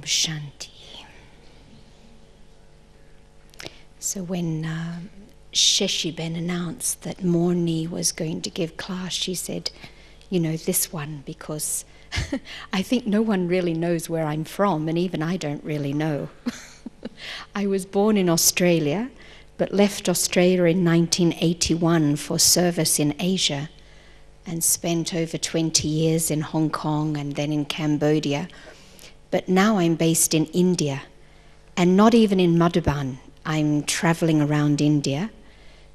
Shanti. So when Sheshiben announced that Morni was going to give class, she said, this one, because I think no one really knows where I'm from, and even I don't really know. I was born in Australia, but left Australia in 1981 for service in Asia, and spent over 20 years in Hong Kong and then in Cambodia. But now I'm based in India, and not even in Madhuban. I'm traveling around India,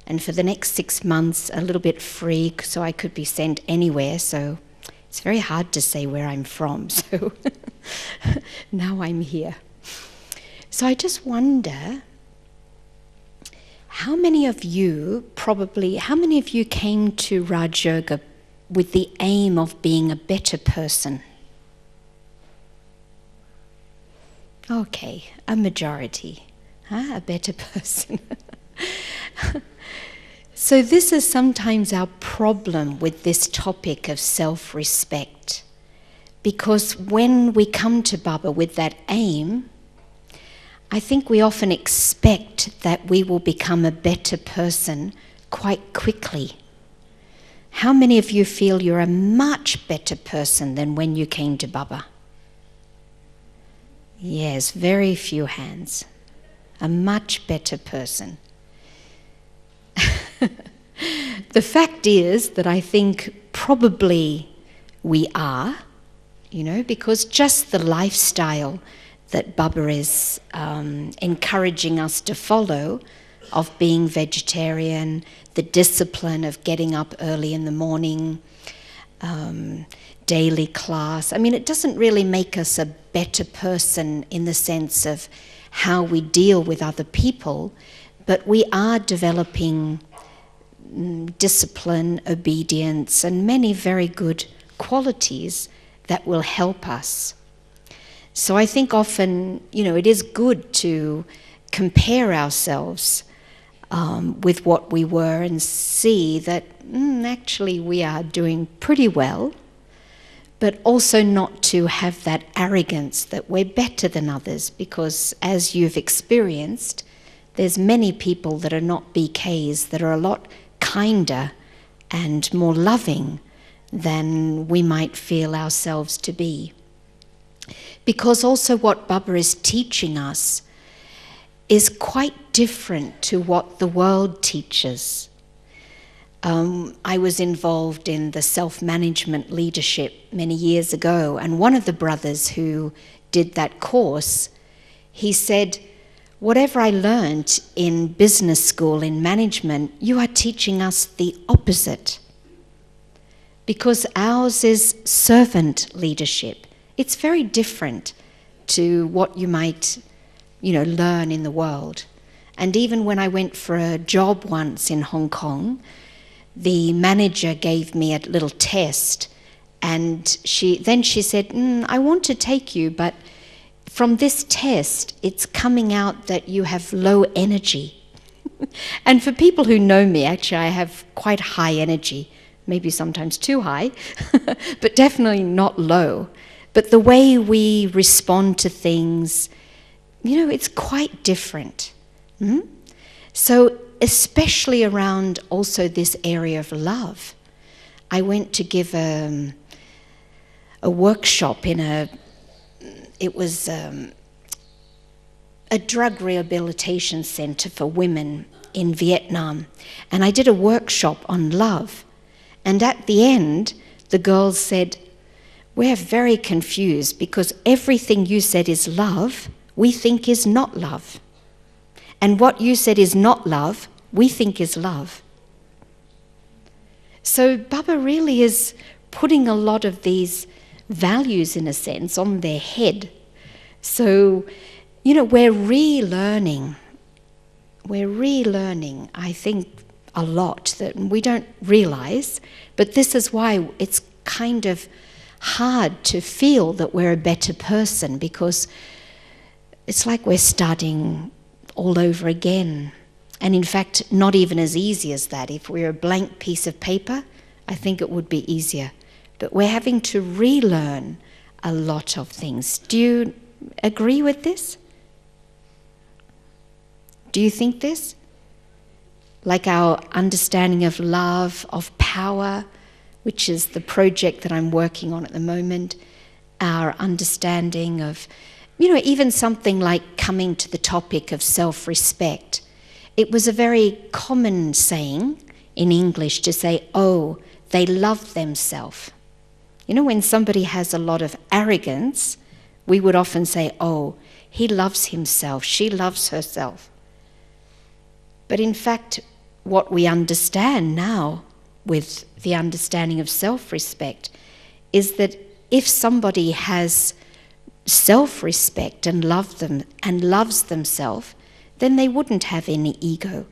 and for the next 6 months, a little bit free, so I could be sent anywhere. So it's very hard to say where I'm from. So now I'm here. So I just wonder, how many of you came to Raj Yoga with the aim of being a better person? Okay, a majority. A better person. So this is sometimes our problem with this topic of self-respect. Because when we come to Baba with that aim, I think we often expect that we will become a better person quite quickly. How many of you feel you're a much better person than when you came to Baba? Yes, very few hands. A much better person. The fact is that I think probably we are, because just the lifestyle that Baba is encouraging us to follow, of being vegetarian, the discipline of getting up early in the morning, daily class. I mean, it doesn't really make us a better person in the sense of how we deal with other people, but we are developing discipline, obedience, and many very good qualities that will help us. So I think often, it is good to compare ourselves with what we were and see that actually we are doing pretty well, but also not to have that arrogance that we're better than others, because as you've experienced, there's many people that are not BKs that are a lot kinder and more loving than we might feel ourselves to be. Because also what Baba is teaching us is quite different to what the world teaches. I was involved in the self-management leadership many years ago, and one of the brothers who did that course, he said, whatever I learned in business school, in management, you are teaching us the opposite. Because ours is servant leadership. It's very different to what you might, learn in the world. And even when I went for a job once in Hong Kong, the manager gave me a little test, and she said, I want to take you, but from this test, it's coming out that you have low energy. And for people who know me, actually, I have quite high energy, maybe sometimes too high, but definitely not low. But the way we respond to things, it's quite different. So especially around also this area of love. I went to give a workshop in a drug rehabilitation center for women in Vietnam. And I did a workshop on love. And at the end, the girls said, we're very confused because everything you said is love, we think is not love. And what you said is not love, we think is love. So Baba really is putting a lot of these values, in a sense, on their head. So, we're relearning, I think, a lot that we don't realize, but this is why it's kind of hard to feel that we're a better person, because it's like we're starting all over again. And in fact, not even as easy as that. If we're a blank piece of paper, I think it would be easier. But we're having to relearn a lot of things. Do you agree with this? Do you think this? Like our understanding of love, of power, which is the project that I'm working on at the moment, our understanding of, even something like coming to the topic of self-respect. It was a very common saying in English to say, oh, they love themselves. When somebody has a lot of arrogance, we would often say, oh, he loves himself, she loves herself. But in fact, what we understand now with the understanding of self-respect is that if somebody has self-respect and loves themselves, then they wouldn't have any ego.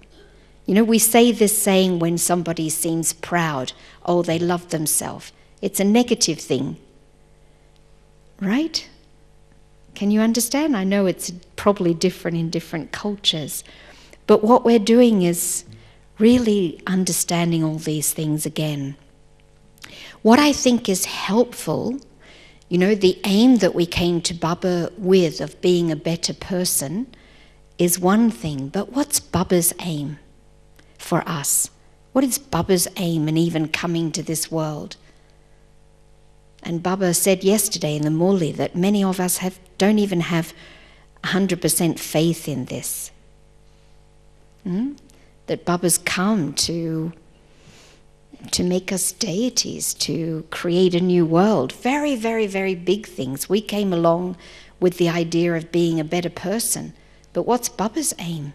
We say this saying when somebody seems proud, oh, they love themselves. It's a negative thing, right? Can you understand? I know it's probably different in different cultures, but what we're doing is really understanding all these things again. What I think is helpful, the aim that we came to Baba with of being a better person is one thing, but what's Baba's aim for us? What is Baba's aim in even coming to this world? And Baba said yesterday in the Morni that many of us don't even have 100% faith in this. That Baba's come to make us deities, to create a new world. Very, very, very big things. We came along with the idea of being a better person. But what's Baba's aim?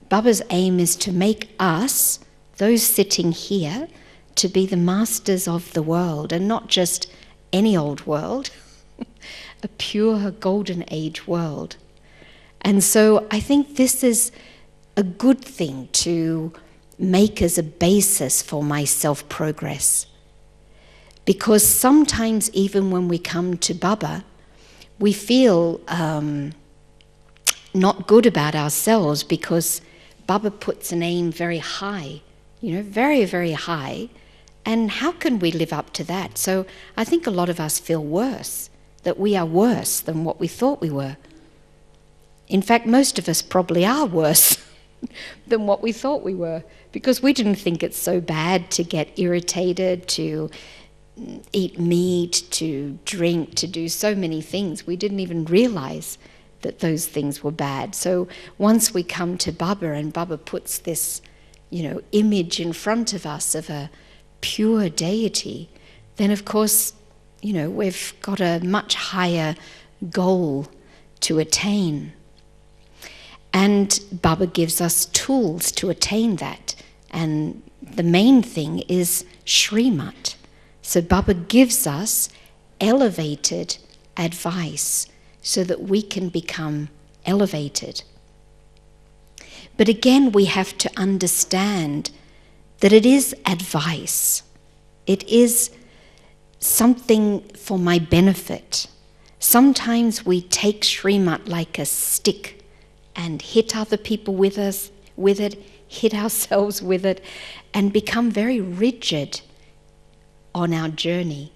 Baba's aim is to make us, those sitting here, to be the masters of the world, and not just any old world, a pure golden age world. And so I think this is a good thing to make as a basis for my self-progress. Because sometimes even when we come to Baba, we feel not good about ourselves because Baba puts an aim very high, very, very high. And how can we live up to that? So I think a lot of us feel worse, that we are worse than what we thought we were. In fact, most of us probably are worse than what we thought we were, because we didn't think it's so bad to get irritated, to eat meat, to drink, to do so many things. We didn't even realize that those things were bad. So once we come to Baba and Baba puts this, image in front of us of a pure deity, then of course, we've got a much higher goal to attain. And Baba gives us tools to attain that. And the main thing is Srimat. So Baba gives us elevated advice so that we can become elevated. But again, we have to understand that it is advice. It is something for my benefit. Sometimes we take Srimat like a stick and hit other people with it, hit ourselves with it, and become very rigid on our journey.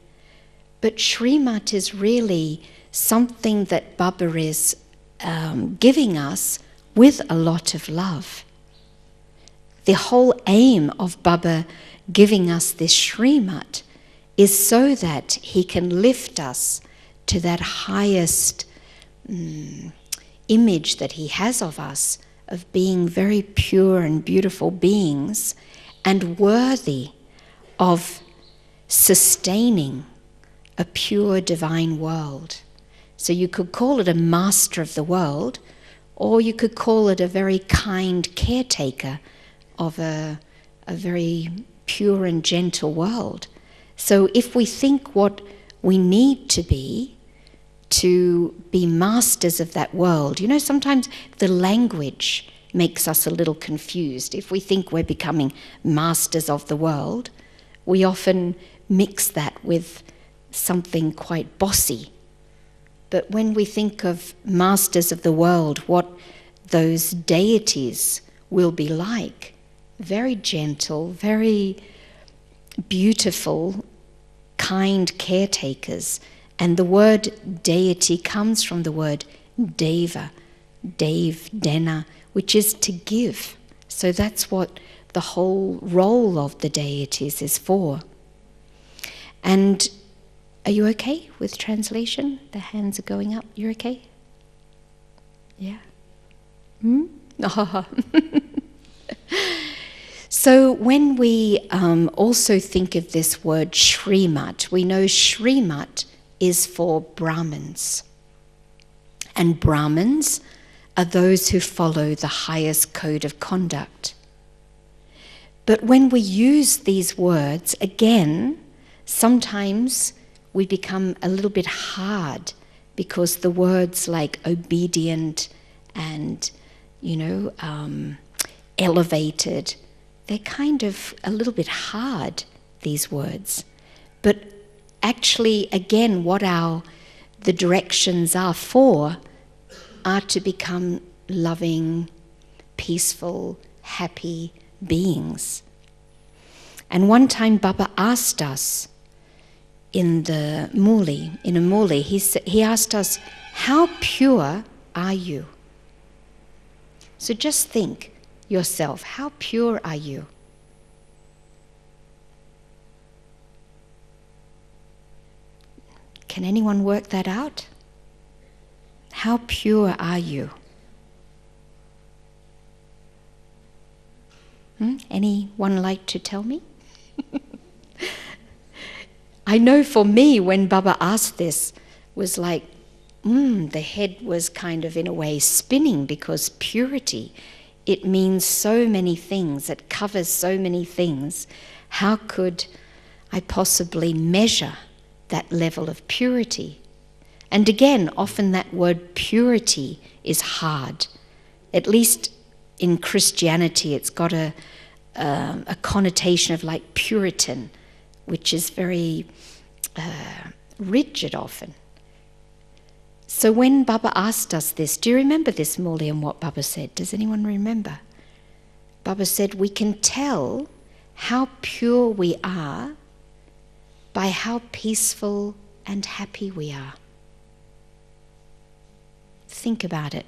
But Srimat is really something that Baba is giving us with a lot of love. The whole aim of Baba giving us this Srimat is so that he can lift us to that highest image that he has of us, of being very pure and beautiful beings and worthy of sustaining a pure divine world. So you could call it a master of the world, or you could call it a very kind caretaker of a very pure and gentle world. So if we think what we need to be masters of that world, sometimes the language makes us a little confused. If we think we're becoming masters of the world, we often mix that with something quite bossy. But when we think of masters of the world, what those deities will be like, very gentle, very beautiful, kind caretakers, And the word deity comes from the word deva, dena, which is to give. So that's what the whole role of the deities is for. And are you okay with translation? The hands are going up. You're okay? Yeah? So when we also think of this word Srimat, we know Srimat is for Brahmins. And Brahmins are those who follow the highest code of conduct. But when we use these words, again, sometimes we become a little bit hard because the words like obedient and, elevated, they're kind of a little bit hard, these words. But actually, again, what the directions are for are to become loving, peaceful, happy beings. And one time Baba asked us in a Muli, he asked us, how pure are you? So just think yourself, how pure are you? Can anyone work that out? How pure are you? Anyone like to tell me? I know for me, when Baba asked this, was like, the head was kind of in a way spinning, because purity, it means so many things, it covers so many things. How could I possibly measure that level of purity? And again, often that word purity is hard. At least in Christianity, it's got a connotation of like Puritan, which is very rigid often. So when Baba asked us this, do you remember this, Morni, and what Baba said? Does anyone remember? Baba said, we can tell how pure we are by how peaceful and happy we are. Think about it.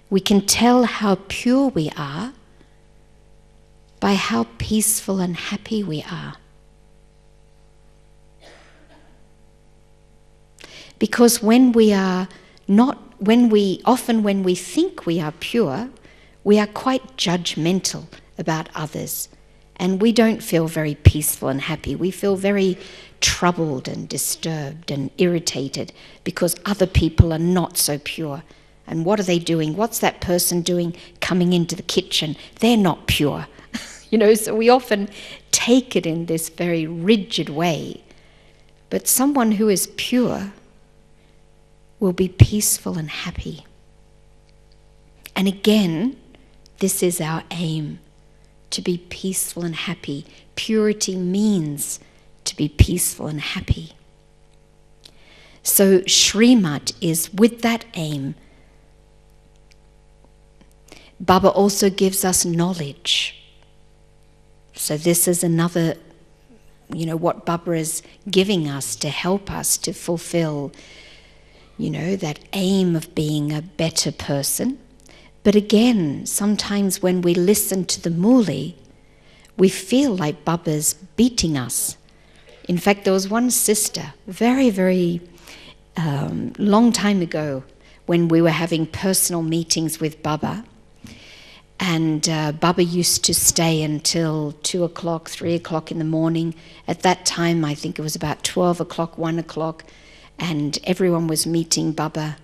We can tell how pure we are by how peaceful and happy we are. Because when we think we are pure, we are quite judgmental about others, and we don't feel very peaceful and happy. We feel very troubled and disturbed and irritated because other people are not so pure. And what are they doing? What's that person doing coming into the kitchen? They're not pure. So we often take it in this very rigid way. But someone who is pure will be peaceful and happy. And again, this is our aim, to be peaceful and happy. Purity means to be peaceful and happy. So Srimat is with that aim. Baba also gives us knowledge. So this is another, what Baba is giving us to help us to fulfill, that aim of being a better person. But again, sometimes when we listen to the Muli, we feel like Baba's beating us. In fact, there was one sister, very, very long time ago, when we were having personal meetings with Baba, and Baba used to stay until 2 o'clock, 3 o'clock in the morning. At that time, I think it was about 12 o'clock, 1 o'clock, and everyone was meeting Baba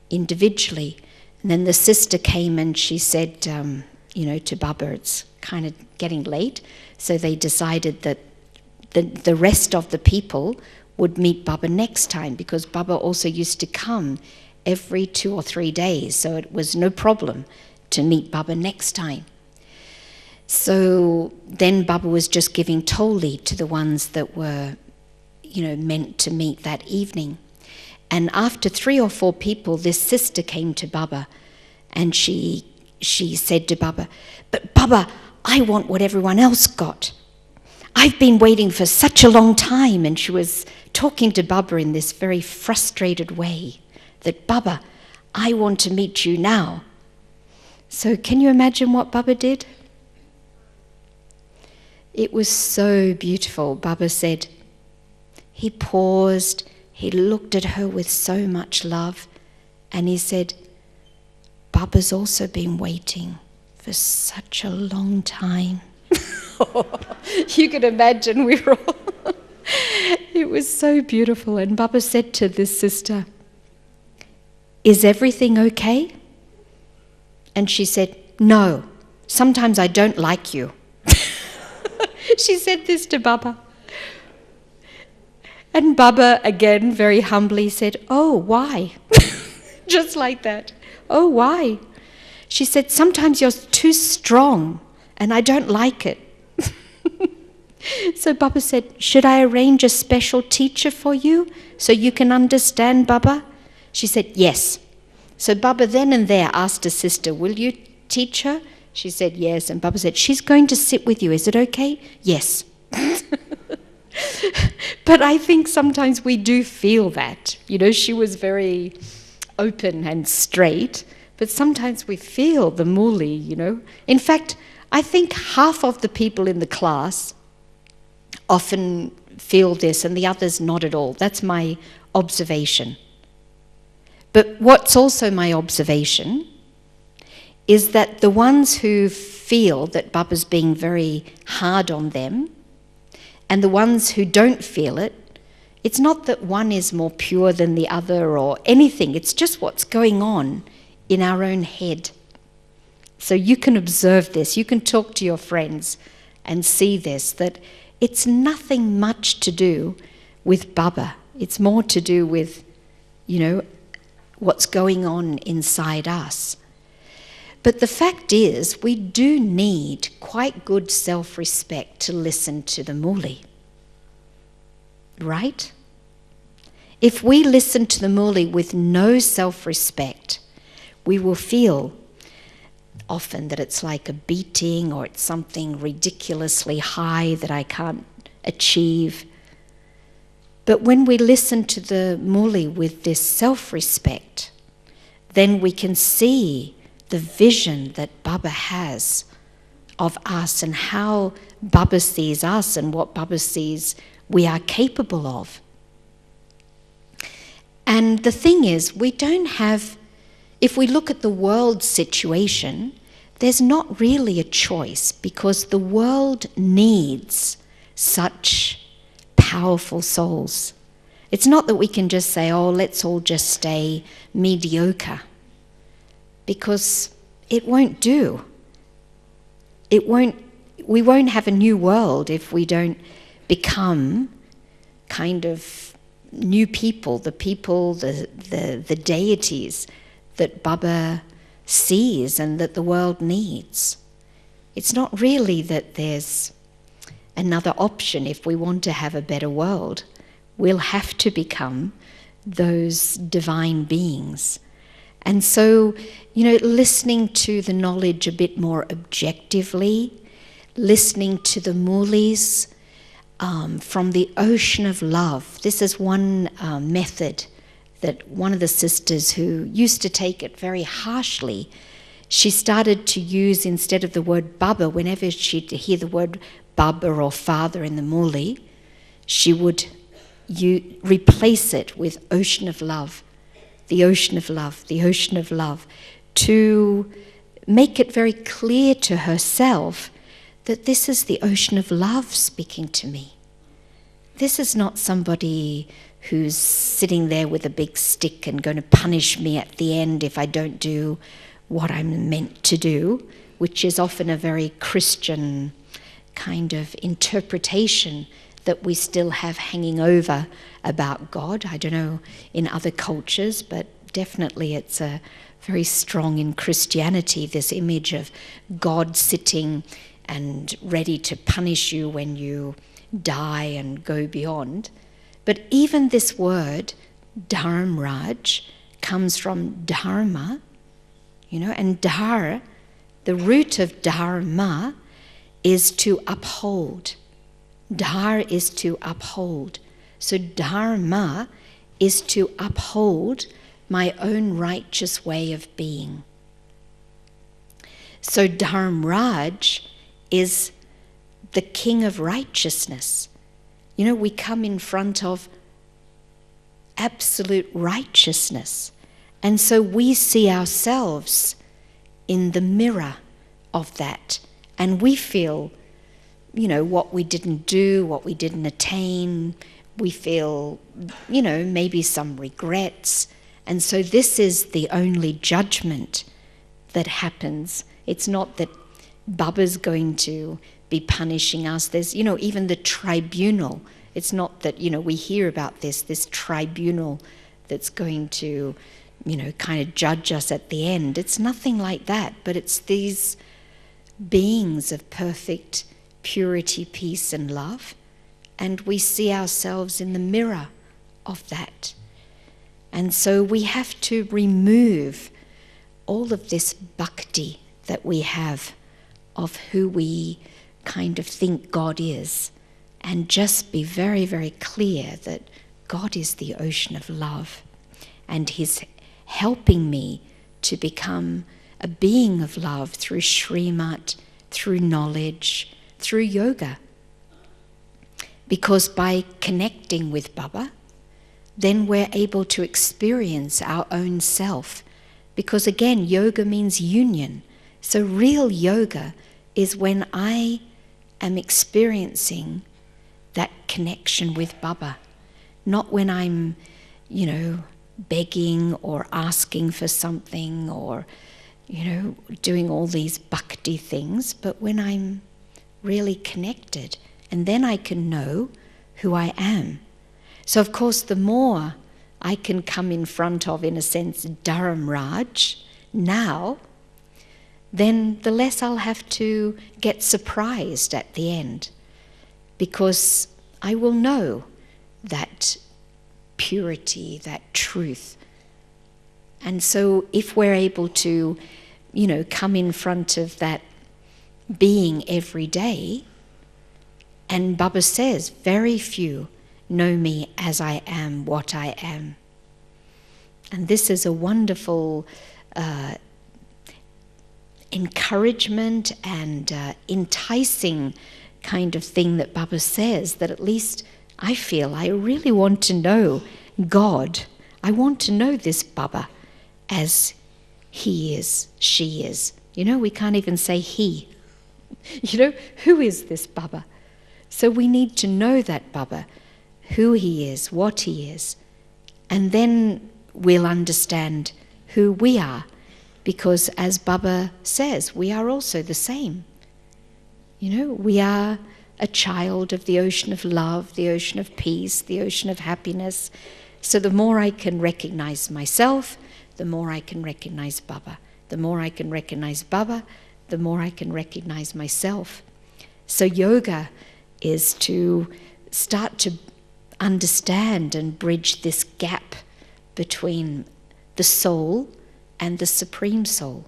individually. And then the sister came and she said, to Baba, it's kind of getting late. So they decided that the rest of the people would meet Baba next time, because Baba also used to come every 2 or 3 days. So it was no problem to meet Baba next time. So then Baba was just giving toli to the ones that were, meant to meet that evening. And after 3 or 4 people, this sister came to Baba, and she said to Baba, "But Baba, I want what everyone else got. I've been waiting for such a long time." And she was talking to Baba in this very frustrated way, that, Baba, I want to meet you now. So can you imagine what Baba did? It was so beautiful. Baba said, he paused, he looked at her with so much love, and he said, Baba's also been waiting for such a long time. You can imagine we were all... It was so beautiful. And Baba said to this sister, is everything okay? And she said, no, sometimes I don't like you. She said this to Baba. And Baba, again, very humbly said, oh, why? Just like that. Oh, why? She said, sometimes you're too strong and I don't like it. So Baba said, should I arrange a special teacher for you so you can understand, Baba? She said, yes. So Baba then and there asked her sister, will you teach her? She said, yes. And Baba said, she's going to sit with you. Is it okay? Yes. But I think sometimes we do feel that. You know, she was very open and straight, but sometimes we feel the muli, you know. In fact, I think half of the people in the class often feel this and the others not at all. That's my observation. But what's also my observation is that the ones who feel that Baba's being very hard on them and the ones who don't feel it, it's not that one is more pure than the other or anything. It's just what's going on in our own head. So you can observe this. You can talk to your friends and see this, that it's nothing much to do with Baba. It's more to do with, you know, what's going on inside us. But the fact is, we do need quite good self-respect to listen to the muli. Right? If we listen to the muli with no self-respect, we will feel often that it's like a beating or it's something ridiculously high that I can't achieve. But when we listen to the muli with this self-respect, then we can see the vision that Baba has of us and how Baba sees us and what Baba sees we are capable of. And the thing is, we don't have, if we look at the world situation, there's not really a choice because the world needs such powerful souls. It's not that we can just say, oh, let's all just stay mediocre, because it won't do. We won't have a new world if we don't become kind of new people, the deities that Baba sees and that the world needs. It's not really that there's another option if we want to have a better world. We'll have to become those divine beings. And so, you know, listening to the knowledge a bit more objectively, listening to the mulis from the ocean of love. This is one method that one of the sisters who used to take it very harshly, she started to use, instead of the word Baba, whenever she'd hear the word Baba or Father in the muli, she would replace it with ocean of love, the ocean of love, the ocean of love, to make it very clear to herself that this is the ocean of love speaking to me. This is not somebody who's sitting there with a big stick and going to punish me at the end if I don't do what I'm meant to do, which is often a very Christian kind of interpretation that we still have hanging over about God. I don't know in other cultures, but definitely it's a very strong in Christianity, this image of God sitting and ready to punish you when you die and go beyond. But even this word, Dharmraj, comes from dharma, you know, and dhar, the root of dharma is to uphold. Dhar is to uphold. So dharma is to uphold my own righteous way of being. So Dharmraj is the king of righteousness. You know, we come in front of absolute righteousness. And so we see ourselves in the mirror of that. And we feel, you know, what we didn't do, what we didn't attain. We feel, you know, maybe some regrets. And so this is the only judgment that happens. It's not that Baba's going to be punishing us. There's, you know, even the tribunal. It's not that, you know, we hear about this tribunal that's going to, you know, kind of judge us at the end. It's nothing like that, but it's these beings of perfect purity, peace, and love. And we see ourselves in the mirror of that. And so we have to remove all of this bhakti that we have of who we kind of think God is, and just be very, very clear that God is the ocean of love, and He's helping me to become a being of love through Srimat, through knowledge, through yoga. Because by connecting with Baba, then we're able to experience our own self. Because again, yoga means union. So real yoga is when I am experiencing that connection with Baba, not when I'm, you know, begging or asking for something or, you know, doing all these bhakti things, but when I'm really connected, and then I can know who I am. So of course, the more I can come in front of, in a sense, Dharmraj now, then the less I'll have to get surprised at the end, because I will know that purity, that truth. And so if we're able to, you know, come in front of that being every day, and Baba says, very few know me as I am, what I am. And this is a wonderful encouragement and enticing kind of thing that Baba says, that at least I feel I really want to know God. I want to know this Baba as he is, she is. You know, we can't even say he. You know, who is this Baba? So we need to know that Baba, who he is, what he is, and then we'll understand who we are, because as Baba says, we are also the same. You know, we are a child of the ocean of love, the ocean of peace, the ocean of happiness. So the more I can recognize myself, the more I can recognize Baba. The more I can recognize Baba, the more I can recognize myself. So yoga is to start to understand and bridge this gap between the soul and the Supreme Soul.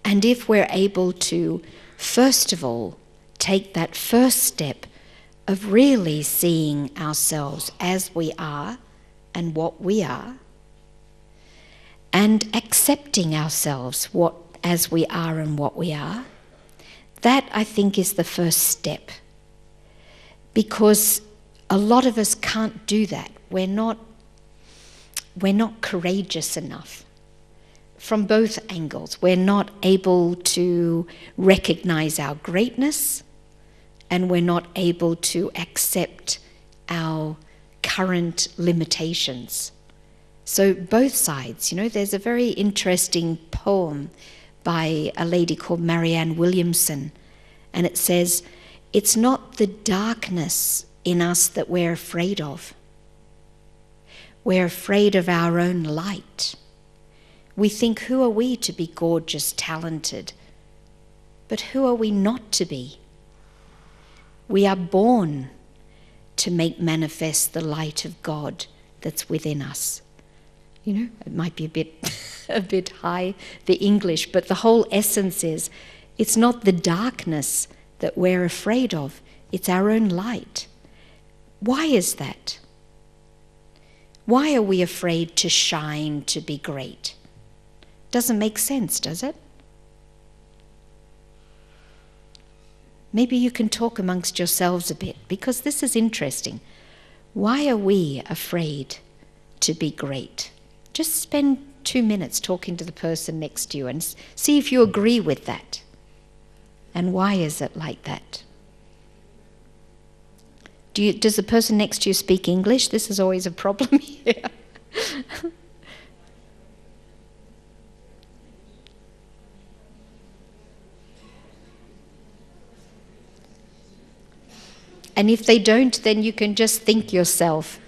And if we're able to, first of all, take that first step of really seeing ourselves as we are and what we are, and accepting ourselves as we are and what we are, that I think is the first step. Because a lot of us can't do that. We're not courageous enough. From both angles, we're not able to recognize our greatness, and we're not able to accept our current limitations. So both sides, you know, there's a very interesting poem by a lady called Marianne Williamson, and it says, it's not the darkness in us that we're afraid of. We're afraid of our own light. We think, who are we to be gorgeous, talented? But who are we not to be? We are born to make manifest the light of God that's within us. You know, it might be a bit high, the English, but the whole essence is, it's not the darkness that we're afraid of, it's our own light. Why is that? Why are we afraid to shine, to be great? Doesn't make sense, does it? Maybe you can talk amongst yourselves a bit, because this is interesting. Why are we afraid to be great? Just spend 2 minutes talking to the person next to you and see if you agree with that. And why is it like that? Does the person next to you speak English? This is always a problem here. And if they don't, then you can just think yourself.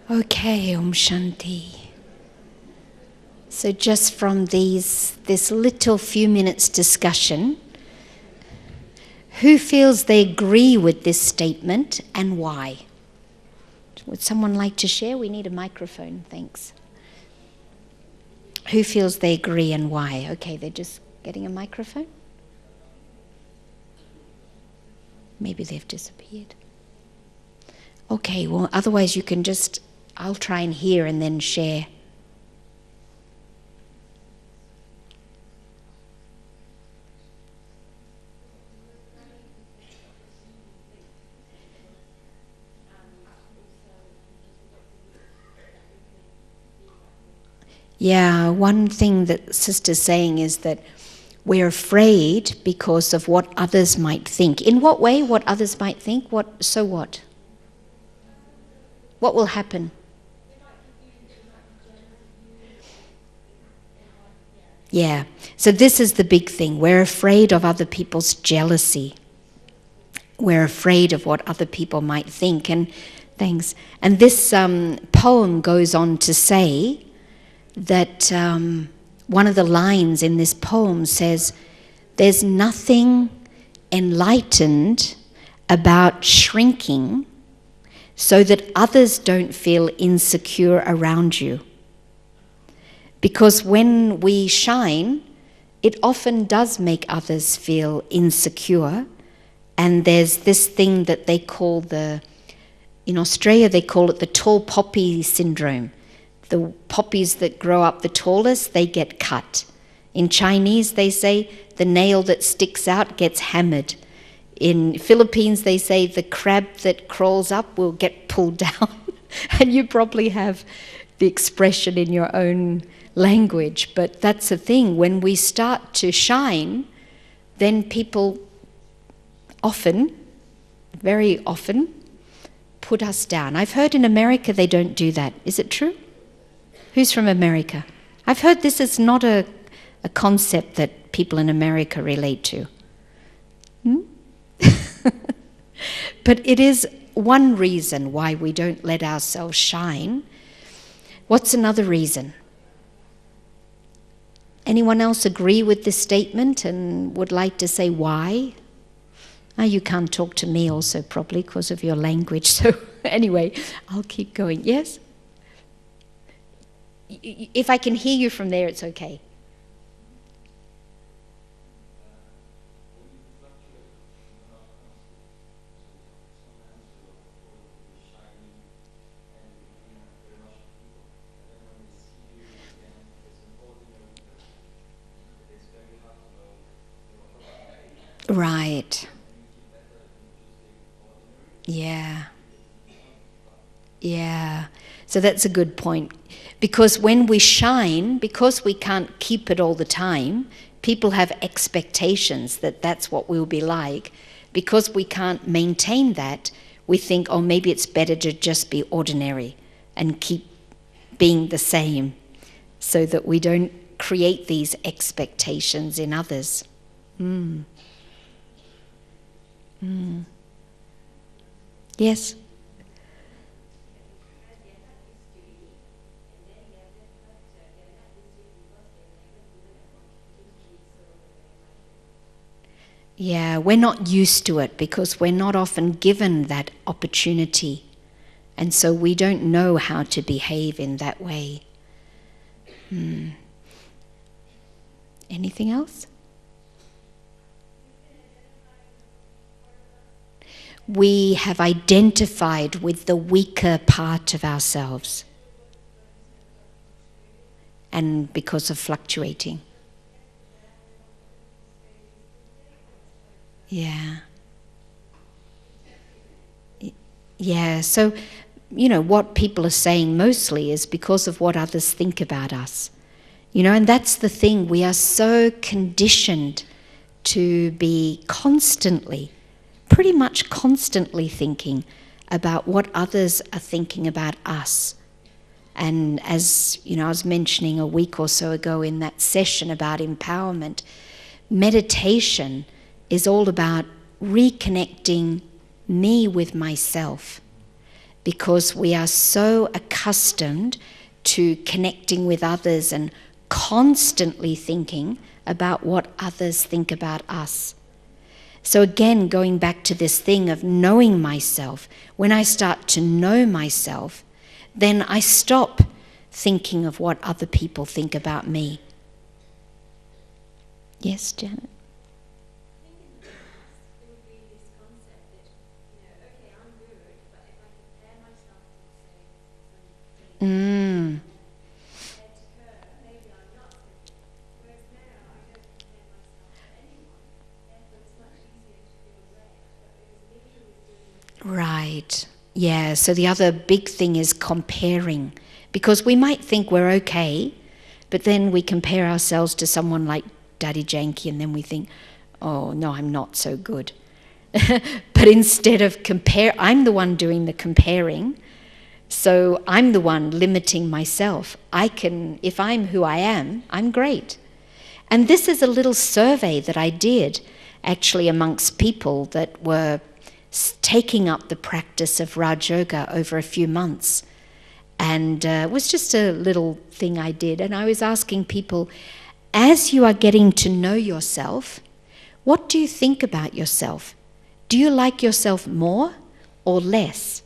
Okay, Om Shanti. So just from this little few minutes discussion, who feels they agree with this statement and why? Would someone like to share? We need a microphone, thanks. Who feels they agree and why? Okay, they're just getting a microphone. Maybe they've disappeared. Okay, well, otherwise you can just, I'll try and hear and then share. Yeah, one thing that Sister's saying is that we're afraid because of what others might think. In what way? What others might think? So what? What will happen? Yeah, so this is the big thing. We're afraid of other people's jealousy. We're afraid of what other people might think. And thanks. And this poem goes on to say that one of the lines in this poem says, there's nothing enlightened about shrinking so that others don't feel insecure around you. Because when we shine, it often does make others feel insecure. And there's this thing that they call in Australia they call it the tall poppy syndrome. The poppies that grow up the tallest, they get cut. In Chinese, they say the nail that sticks out gets hammered. In Philippines, they say the crab that crawls up will get pulled down. And you probably have the expression in your own language. But that's the thing. When we start to shine, then people often, very often, put us down. I've heard in America they don't do that. Is it true? Who's from America? I've heard this is not a concept that people in America relate to. But it is one reason why we don't let ourselves shine. What's another reason? Anyone else agree with this statement and would like to say why? You can't talk to me also probably because of your language. So anyway, I'll keep going. Yes? If I can hear you from there, it's okay. Right. Yeah. Yeah. So that's a good point. Because when we shine, because we can't keep it all the time, people have expectations that that's what we'll be like. Because we can't maintain that, we think, oh, maybe it's better to just be ordinary and keep being the same so that we don't create these expectations in others. Yes? Yeah, we're not used to it because we're not often given that opportunity. And so we don't know how to behave in that way. Anything else? We have identified with the weaker part of ourselves. And because of fluctuating. Yeah. Yeah, so, what people are saying mostly is because of what others think about us. And that's the thing, we are so conditioned to be pretty much constantly thinking about what others are thinking about us. And as, I was mentioning a week or so ago in that session about empowerment, meditation is all about reconnecting me with myself, because we are so accustomed to connecting with others and constantly thinking about what others think about us. So again, going back to this thing of knowing myself, when I start to know myself, then I stop thinking of what other people think about me. Yes, Janet? Right. Yeah, so the other big thing is comparing. Because we might think we're okay, but then we compare ourselves to someone like Daddy Janky and then we think, oh, no, I'm not so good. But instead of I'm the one doing the comparing, so I'm the one limiting myself. If I'm who I am, I'm great. And this is a little survey that I did actually amongst people that were taking up the practice of Raj Yoga over a few months. And it was just a little thing I did. And I was asking people, as you are getting to know yourself, what do you think about yourself? Do you like yourself more or less?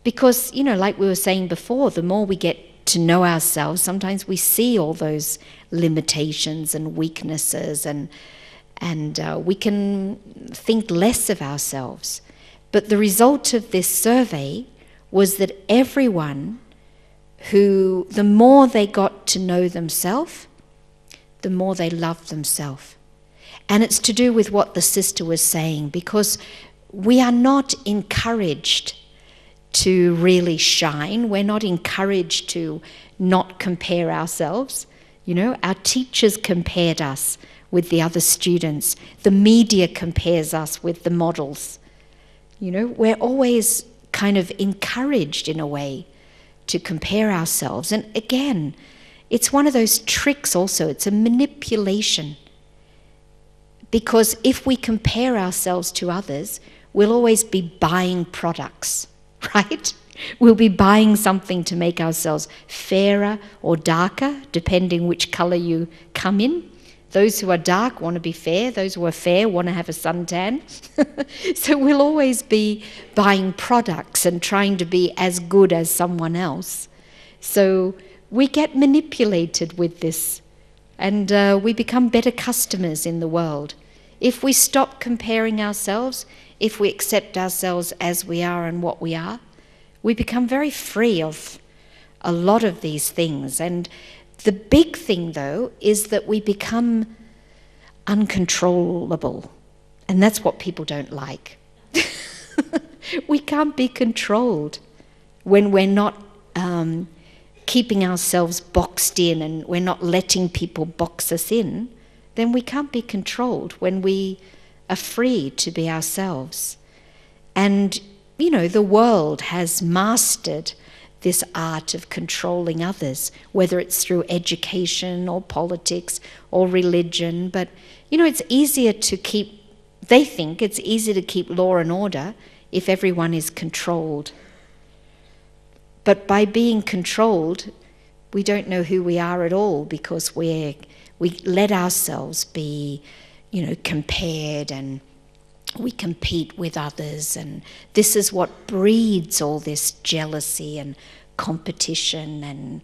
Because, like we were saying before, the more we get to know ourselves, sometimes we see all those limitations and weaknesses and we can think less of ourselves. But the result of this survey was that everyone the more they got to know themselves, the more they loved themselves. And it's to do with what the sister was saying, because we are not encouraged to really shine. We're not encouraged to not compare ourselves. Our teachers compared us with the other students. The media compares us with the models. We're always kind of encouraged in a way to compare ourselves. And again, it's one of those tricks also. It's a manipulation. Because if we compare ourselves to others, we'll always be buying products, right? We'll be buying something to make ourselves fairer or darker, depending which colour you come in. Those who are dark want to be fair. Those who are fair want to have a suntan. So we'll always be buying products and trying to be as good as someone else. So we get manipulated with this, and we become better customers in the world. If we stop comparing ourselves, if we accept ourselves as we are and what we are, we become very free of a lot of these things. And the big thing, though, is that we become uncontrollable. And that's what people don't like. We can't be controlled when we're not keeping ourselves boxed in and we're not letting people box us in. Then we can't be controlled when we are free to be ourselves. And, the world has mastered this art of controlling others, whether it's through education or politics or religion. But, it's easier to keep, they think it's easier to keep law and order if everyone is controlled. But by being controlled, we don't know who we are at all, because we let ourselves be, compared, and we compete with others, and this is what breeds all this jealousy and competition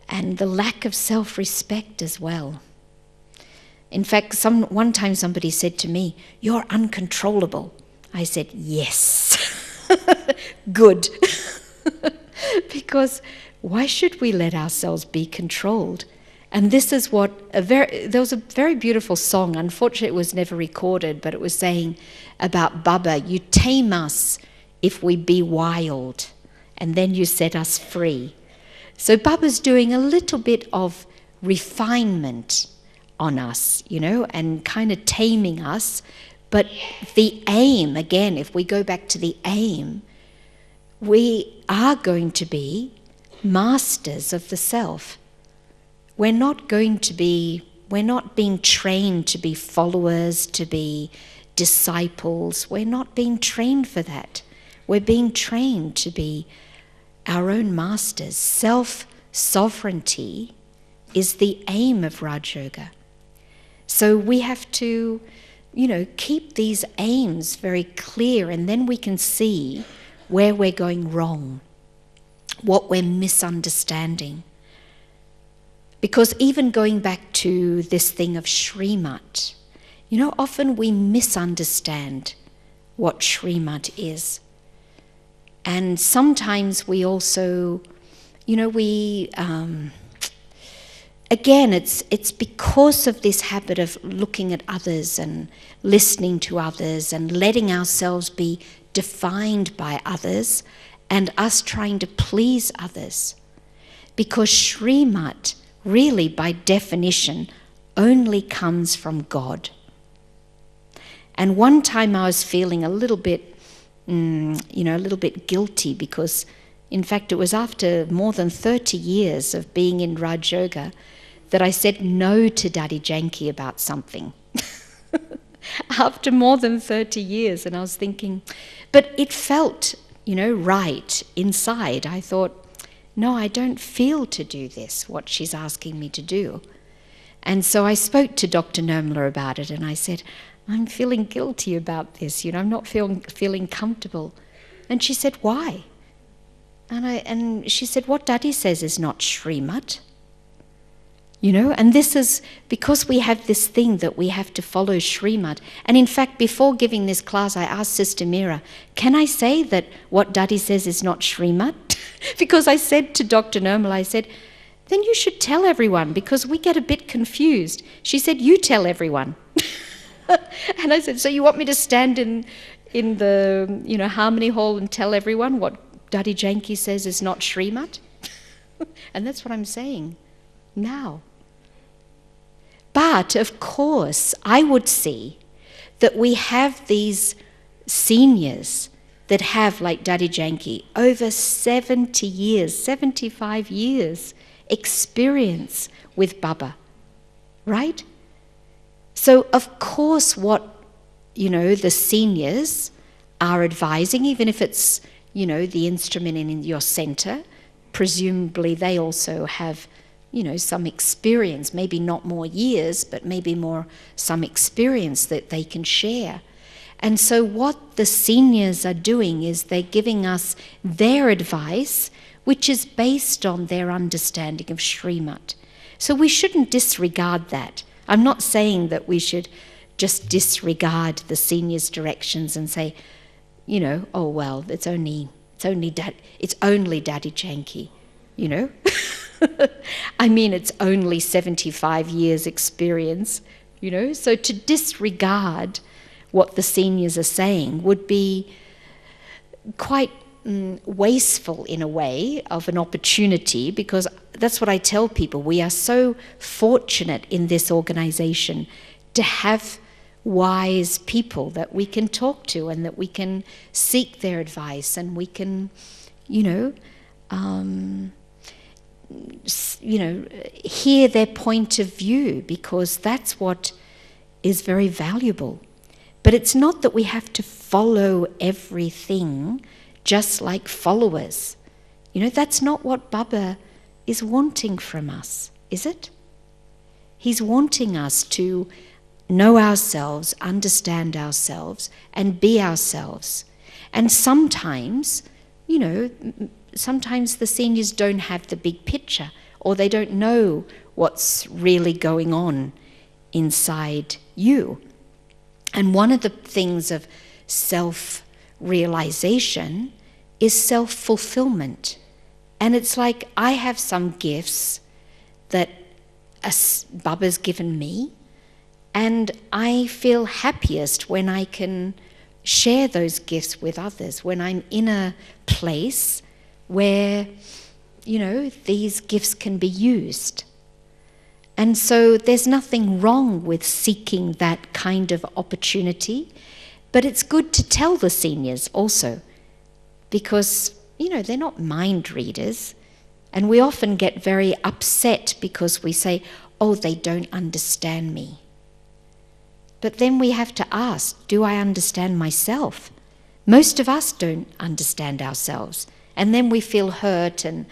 and the lack of self-respect as well. In fact, one time somebody said to me, "You're uncontrollable." I said, "Yes." Good. Because why should we let ourselves be controlled? And this is what there was a very beautiful song. Unfortunately, it was never recorded, but it was saying about Baba, "You tame us if we be wild, and then you set us free." So Baba's doing a little bit of refinement on us, and kind of taming us. But the aim, again, if we go back to the aim, we are going to be masters of the self. We're not being trained to be followers, to be disciples. We're not being trained for that. We're being trained to be our own masters. Self-sovereignty is the aim of Raj Yoga. So we have to, keep these aims very clear, and then we can see where we're going wrong, what we're misunderstanding. Because even going back to this thing of Srimat, often we misunderstand what Srimat is. And sometimes we also, again, it's because of this habit of looking at others and listening to others and letting ourselves be defined by others and us trying to please others. Because Srimat, really, by definition, only comes from God. And one time I was feeling a little bit guilty, because, in fact, it was after more than 30 years of being in Raj Yoga that I said no to Daddy Janki about something. After more than 30 years, and I was thinking, but it felt, right inside. I thought, no, I don't feel to do this, what she's asking me to do. And so I spoke to Dr. Nirmala about it, and I said, I'm feeling guilty about this, I'm not feeling comfortable. And she said, why? And she said, what Daddy says is not Srimat. And this is because we have this thing that we have to follow Srimat. And in fact, before giving this class, I asked Sister Meera, can I say that what Daddy says is not Srimat? Because I said to Dr. Nirmala, I said, then you should tell everyone, because we get a bit confused. She said, you tell everyone. And I said, so you want me to stand in the Harmony Hall and tell everyone what Daddy Janki says is not Srimat? And that's what I'm saying now. But, of course, I would see that we have these seniors that have, like Daddy Janki, over 70 years, 75 years experience with Baba, right? So, of course, what, the seniors are advising, even if it's, the instrument in your center, presumably they also have some experience, maybe not more years, but maybe more some experience that they can share. And so what the seniors are doing is they're giving us their advice, which is based on their understanding of Srimat. So we shouldn't disregard that. I'm not saying that we should just disregard the seniors' directions and say, oh well, it's only Daddy Janki, I mean, it's only 75 years experience, so to disregard what the seniors are saying would be quite wasteful in a way of an opportunity, because that's what I tell people. We are so fortunate in this organization to have wise people that we can talk to and that we can seek their advice, and we can, hear their point of view, because that's what is very valuable. But it's not that we have to follow everything just like followers. That's not what Baba is wanting from us, is it? He's wanting us to know ourselves, understand ourselves, and be ourselves. And sometimes, sometimes the seniors don't have the big picture, or they don't know what's really going on inside you. And one of the things of self-realization is self-fulfillment. And it's like, I have some gifts that Baba's given me, and I feel happiest when I can share those gifts with others, when I'm in a place where, these gifts can be used. And so there's nothing wrong with seeking that kind of opportunity, but it's good to tell the seniors also, because, they're not mind readers, and we often get very upset because we say, oh, they don't understand me. But then we have to ask, do I understand myself? Most of us don't understand ourselves. And then we feel hurt and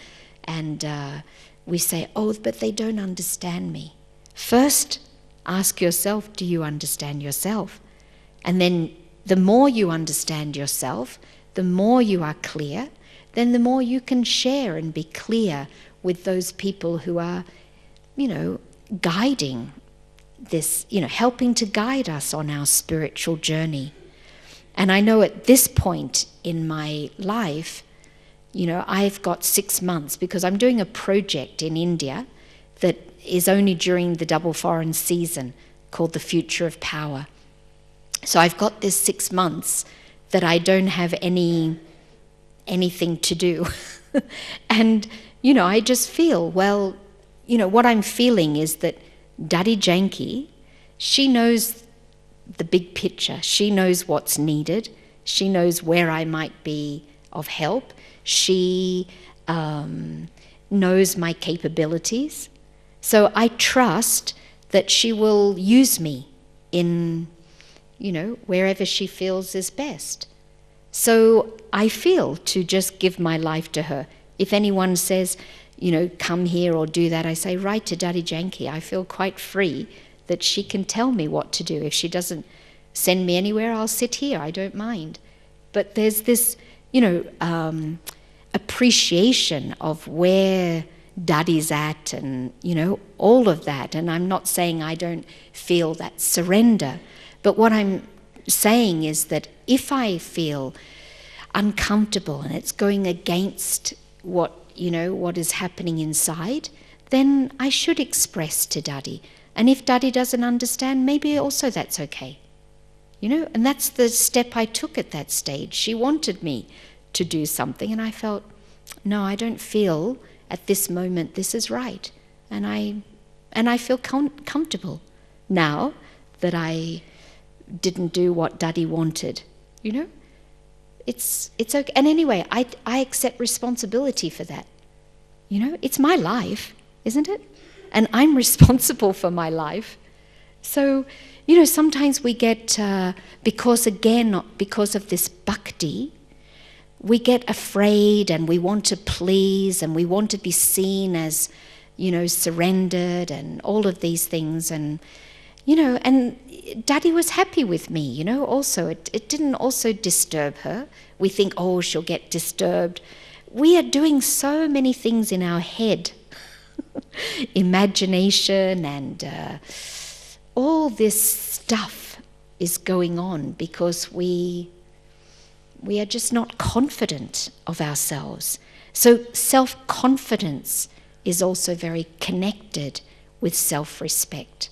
we say, oh, but they don't understand me. First, ask yourself, do you understand yourself? And then the more you understand yourself, the more you are clear, then the more you can share and be clear with those people who are, guiding this, helping to guide us on our spiritual journey. And I know at this point in my life, I've got 6 months, because I'm doing a project in India that is only during the double foreign season, called The Future of Power. So I've got this 6 months that I don't have anything to do. And, I just feel, what I'm feeling is that Daddy Janki, she knows the big picture. She knows what's needed. She knows where I might be of help. She knows my capabilities. So I trust that she will use me in, wherever she feels is best. So I feel to just give my life to her. If anyone says, come here or do that, I say, write to Daddy Janki. I feel quite free that she can tell me what to do. If she doesn't send me anywhere, I'll sit here. I don't mind. But there's this, appreciation of where Daddy's at, and, all of that. And I'm not saying I don't feel that surrender. But what I'm saying is that if I feel uncomfortable and it's going against what is happening inside, then I should express to Daddy. And if Daddy doesn't understand, maybe also that's okay. And that's the step I took at that stage. She wanted me to do something, and I felt, no, I don't feel at this moment this is right. And I feel comfortable now that I didn't do what Daddy wanted. It's okay. And anyway, I accept responsibility for that. It's my life, isn't it? And I'm responsible for my life. So, sometimes we get, because of this bhakti, we get afraid, and we want to please, and we want to be seen as, surrendered, and all of these things. And, and Daddy was happy with me, also. It didn't also disturb her. We think, oh, she'll get disturbed. We are doing so many things in our head. Imagination and all this stuff is going on because we are just not confident of ourselves. So self-confidence is also very connected with self-respect.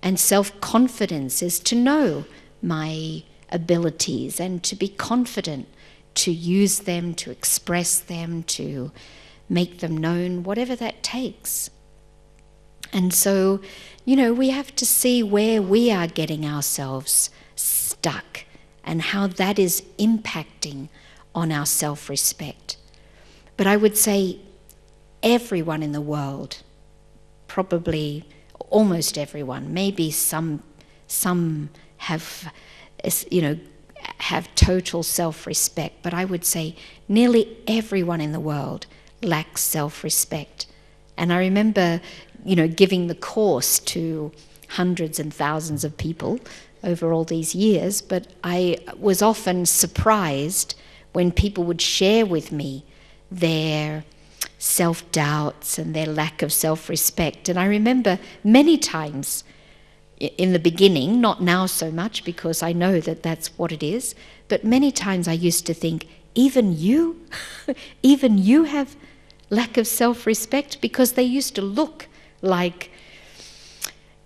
And self-confidence is to know my abilities and to be confident to use them, to express them, to make them known, whatever that takes. And so, we have to see where we are getting ourselves stuck and how that is impacting on our self-respect. But I would say everyone in the world, probably almost everyone, maybe some have, have total self-respect, but I would say nearly everyone in the world lacks self-respect. And I remember, giving the course to hundreds and thousands of people over all these years, but I was often surprised when people would share with me their self-doubts and their lack of self-respect. And I remember many times in the beginning, not now so much because I know that that's what it is, but many times I used to think, even you have lack of self-respect, because they used to look like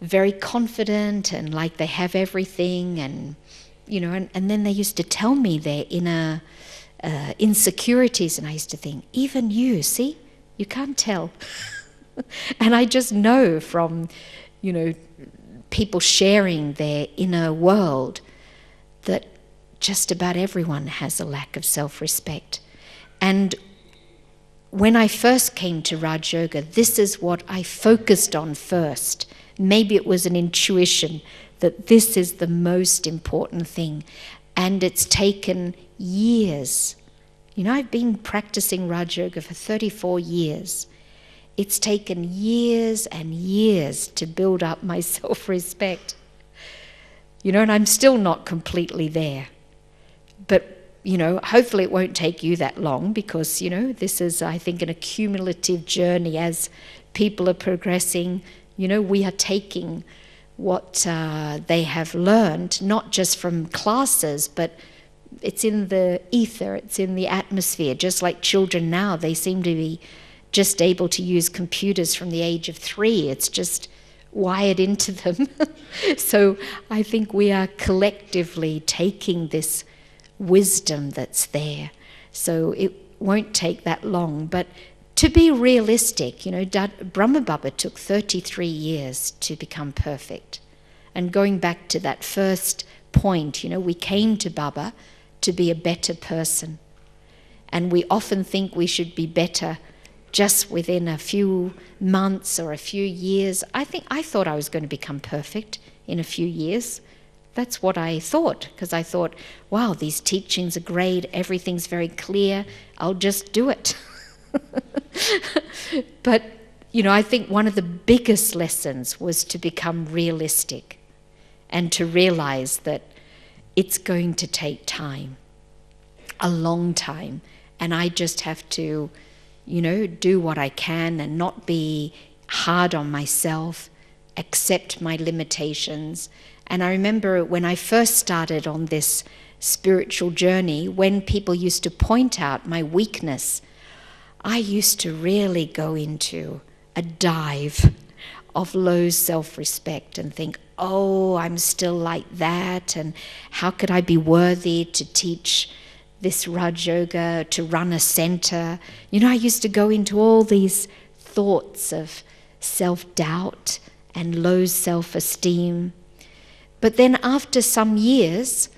very confident and like they have everything, and and then they used to tell me their inner insecurities, and I used to think, even you, see, you can't tell. And I just know from people sharing their inner world that just about everyone has a lack of self-respect. And when I first came to Raj Yoga, this is what I focused on first. Maybe it was an intuition that this is the most important thing. And it's taken years. I've been practicing Raj Yoga for 34 years. It's taken years and years to build up my self-respect. And I'm still not completely there. But hopefully it won't take you that long, because, this is, I think, an accumulative journey. As people are progressing, we are taking what they have learned, not just from classes, but it's in the ether, it's in the atmosphere. Just like children now, they seem to be just able to use computers from the age of 3. It's just wired into them. So I think we are collectively taking this wisdom that's there. So it won't take that long. But to be realistic, Brahma Baba took 33 years to become perfect. And going back to that first point, we came to Baba to be a better person. And we often think we should be better just within a few months or a few years. I thought I was going to become perfect in a few years. That's what I thought, because I thought, wow, these teachings are great, everything's very clear, I'll just do it. But, I think one of the biggest lessons was to become realistic and to realize that it's going to take time, a long time, and I just have to, do what I can and not be hard on myself, accept my limitations. And I remember when I first started on this spiritual journey, when people used to point out my weakness, I used to really go into a dive of low self-respect and think, oh, I'm still like that, and how could I be worthy to teach this Raj Yoga, to run a center? I used to go into all these thoughts of self-doubt and low self-esteem. But then after some years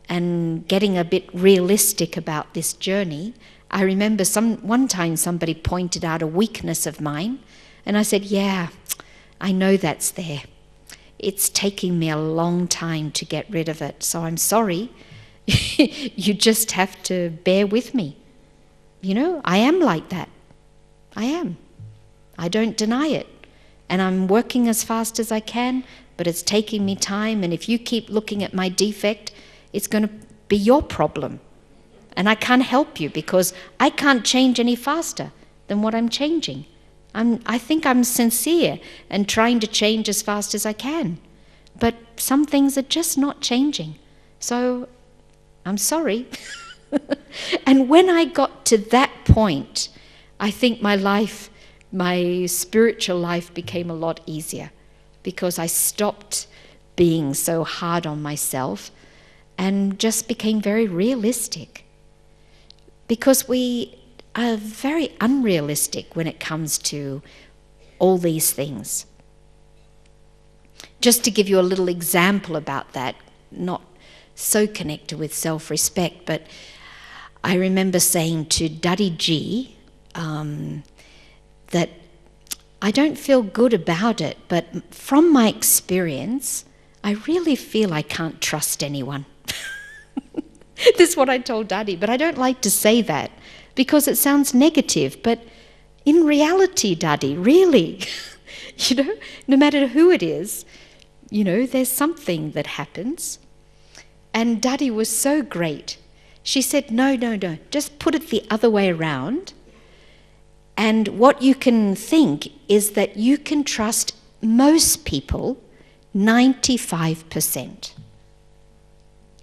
and getting a bit realistic about this journey, I remember one time somebody pointed out a weakness of mine, and I said, yeah, I know that's there. It's taking me a long time to get rid of it, so I'm sorry. You just have to bear with me. I am like that. I am. I don't deny it. And I'm working as fast as I can, but it's taking me time, and if you keep looking at my defect, it's going to be your problem. And I can't help you because I can't change any faster than what I'm changing. I think I'm sincere and trying to change as fast as I can. But some things are just not changing. So I'm sorry. And when I got to that point, I think my spiritual life became a lot easier, because I stopped being so hard on myself and just became very realistic. Because we are very unrealistic when it comes to all these things. Just to give you a little example about that, not so connected with self-respect, but I remember saying to Daddy G that I don't feel good about it, but from my experience, I really feel I can't trust anyone. This is what I told Daddy, but I don't like to say that because it sounds negative. But in reality, Daddy, really, no matter who it is, there's something that happens. And Daddy was so great. She said, no, just put it the other way around. And what you can think is that you can trust most people 95%.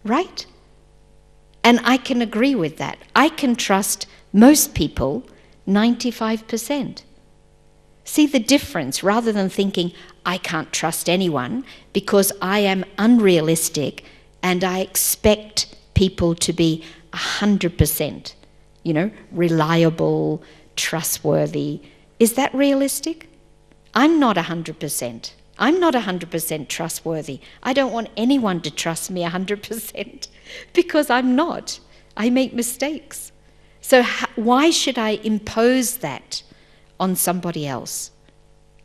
Right? And I can agree with that. I can trust most people 95%. See the difference, rather than thinking I can't trust anyone because I am unrealistic and I expect people to be 100%, reliable, trustworthy. Is that realistic? I'm not 100%. I'm not 100% trustworthy. I don't want anyone to trust me 100% because I'm not. I make mistakes. So why should I impose that on somebody else?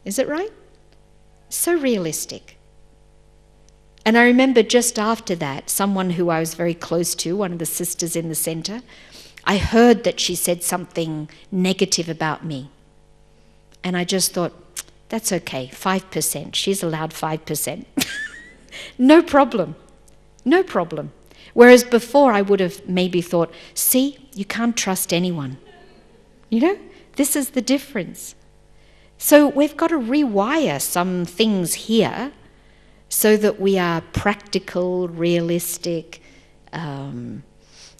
Is it right? So realistic. And I remember just after that, someone who I was very close to, one of the sisters in the centre, I heard that she said something negative about me. And I just thought, that's okay, 5%. She's allowed 5%. No problem. No problem. Whereas before I would have maybe thought, see, you can't trust anyone. This is the difference. So we've got to rewire some things here so that we are practical, realistic. And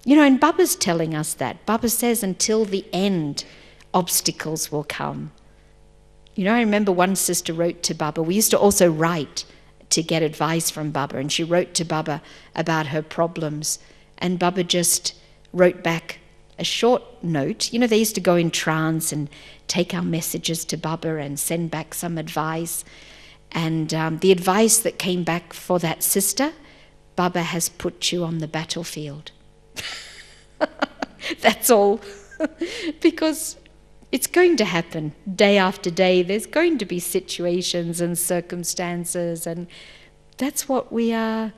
Baba's telling us that. Baba says until the end, obstacles will come. I remember one sister wrote to Baba. We used to also write to get advice from Baba, and she wrote to Baba about her problems. And Baba just wrote back a short note. They used to go in trance and take our messages to Baba and send back some advice. And the advice that came back for that sister, Baba has put you on the battlefield. That's all. Because it's going to happen day after day. There's going to be situations and circumstances, and that's what we are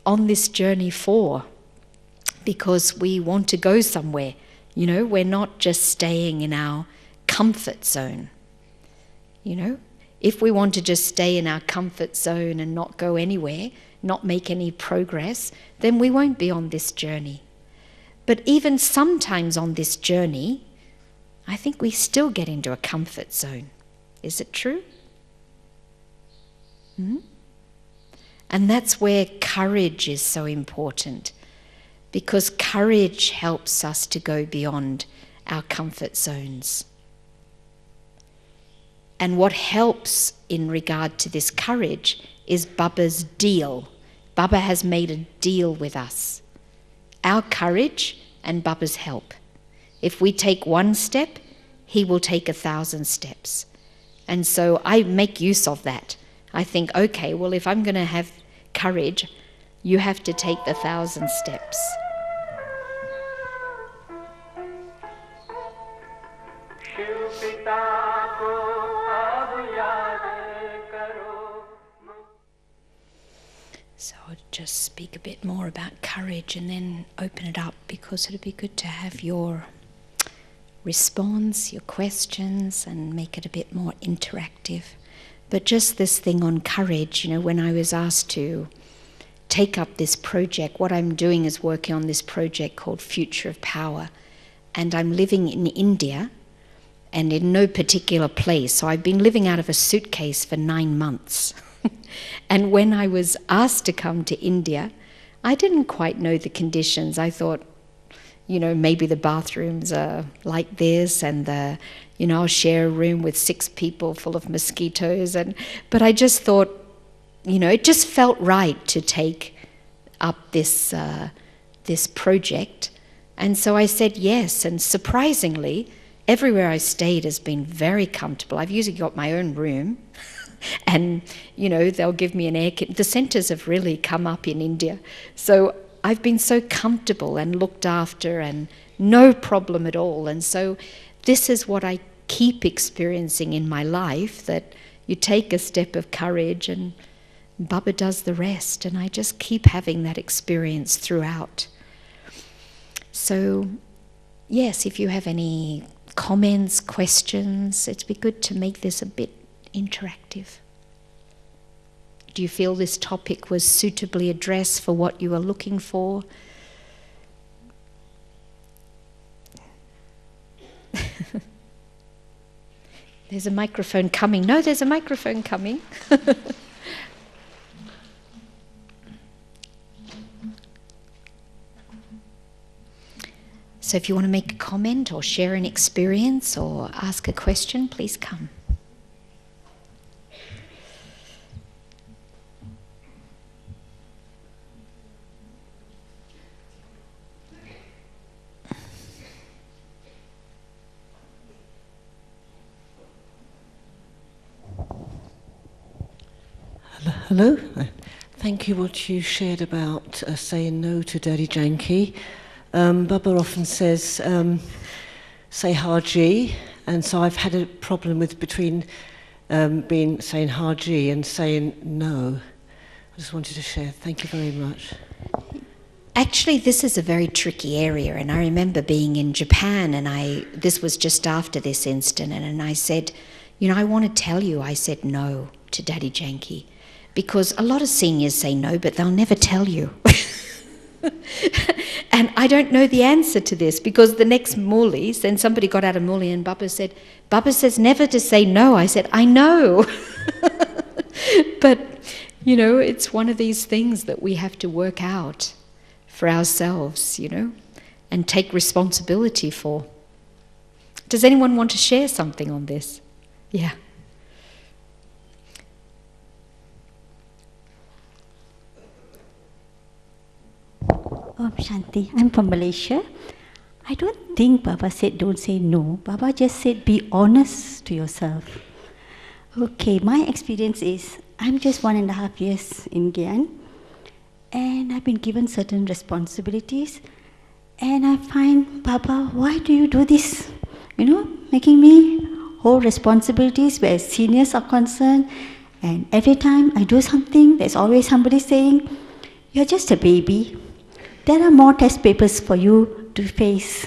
on this journey for, because we want to go somewhere. We're not just staying in our comfort zone. If we want to just stay in our comfort zone and not go anywhere, not make any progress, then we won't be on this journey. But even sometimes on this journey, I think we still get into a comfort zone. Is it true? And that's where courage is so important, because courage helps us to go beyond our comfort zones. And what helps in regard to this courage is Baba's deal. Baba has made a deal with us. Our courage and Baba's help. If we take one step, he will take 1,000 steps. And so I make use of that. I think, okay, well, if I'm going to have courage, you have to take the 1,000 steps. So I'll just speak a bit more about courage and then open it up, because it'd be good to have your response, your questions, and make it a bit more interactive. But just this thing on courage, when I was asked to take up this project, what I'm doing is working on this project called Future of Power. And I'm living in India and in no particular place. So I've been living out of a suitcase for 9 months. And when I was asked to come to India, I didn't quite know the conditions. I thought, maybe the bathrooms are like this, and I'll share a room with 6 people full of mosquitoes. But I just thought, it just felt right to take up this project. And so I said yes, and surprisingly, everywhere I stayed has been very comfortable. I've usually got my own room, and, they'll give me an air kit. The centres have really come up in India. So I've been so comfortable and looked after and no problem at all. And so this is what I keep experiencing in my life, that you take a step of courage and Baba does the rest. And I just keep having that experience throughout. So, yes, if you have any comments, questions, it'd be good to make this a bit interactive. Do you feel this topic was suitably addressed for what you are looking for? There's a microphone coming. No, there's a microphone coming. So if you want to make a comment or share an experience or ask a question, please come. Hello. Thank you what you shared about saying no to Daddy Janki. Baba often says, say Haji, and so I've had a problem with between saying Haji and saying no. I just wanted to share. Thank you very much. Actually, this is a very tricky area, and I remember being in Japan, and this was just after this incident, and I said, I want to tell you, I said no to Daddy Janki, because a lot of seniors say no, but they'll never tell you. And I don't know the answer to this, because the next Murli, then somebody got out of Murli and Baba says never to say no. I said, I know. But, it's one of these things that we have to work out for ourselves, and take responsibility for. Does anyone want to share something on this? Yeah. Om Shanti, I'm from Malaysia. I don't think Baba said don't say no. Baba just said be honest to yourself. Okay, my experience is I'm just 1.5 years in Gyan, and I've been given certain responsibilities, and I find, Baba, why do you do this? Making me hold responsibilities where seniors are concerned, and every time I do something, there's always somebody saying, you're just a baby. There are more test papers for you to face,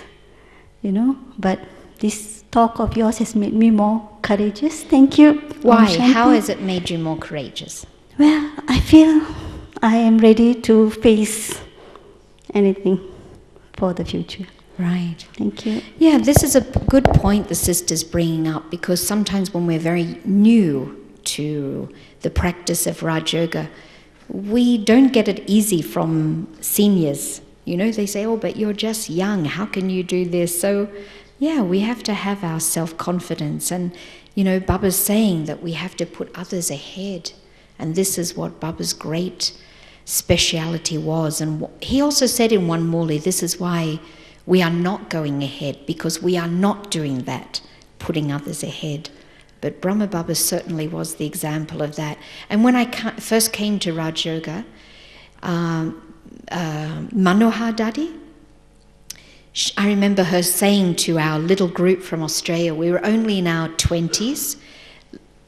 but this talk of yours has made me more courageous. Thank you. Why? How has it made you more courageous? Well, I feel I am ready to face anything for the future. Right. Thank you. Yeah, this is a good point the sister's bringing up, because sometimes when we're very new to the practice of Raj Yoga, we don't get it easy from seniors. They say, oh, but you're just young. How can you do this? So, yeah, we have to have our self-confidence. And, Baba's saying that we have to put others ahead. And this is what Baba's great speciality was. And he also said in one Murli, this is why we are not going ahead, because we are not doing that, putting others ahead. But Brahma Baba certainly was the example of that. And when I first came to Raj Yoga, Manohar Dadi, I remember her saying to our little group from Australia, we were only in our 20s,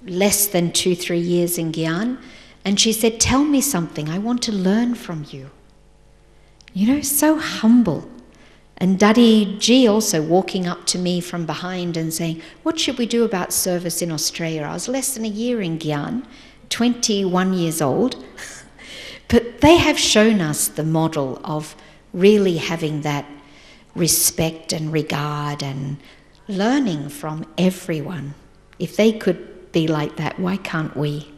less than 2-3 years in Gyan, and she said, tell me something, I want to learn from you. So humble. And Daddy Ji also walking up to me from behind and saying, what should we do about service in Australia? I was less than a year in Gyan, 21 years old. But they have shown us the model of really having that respect and regard and learning from everyone. If they could be like that, why can't we?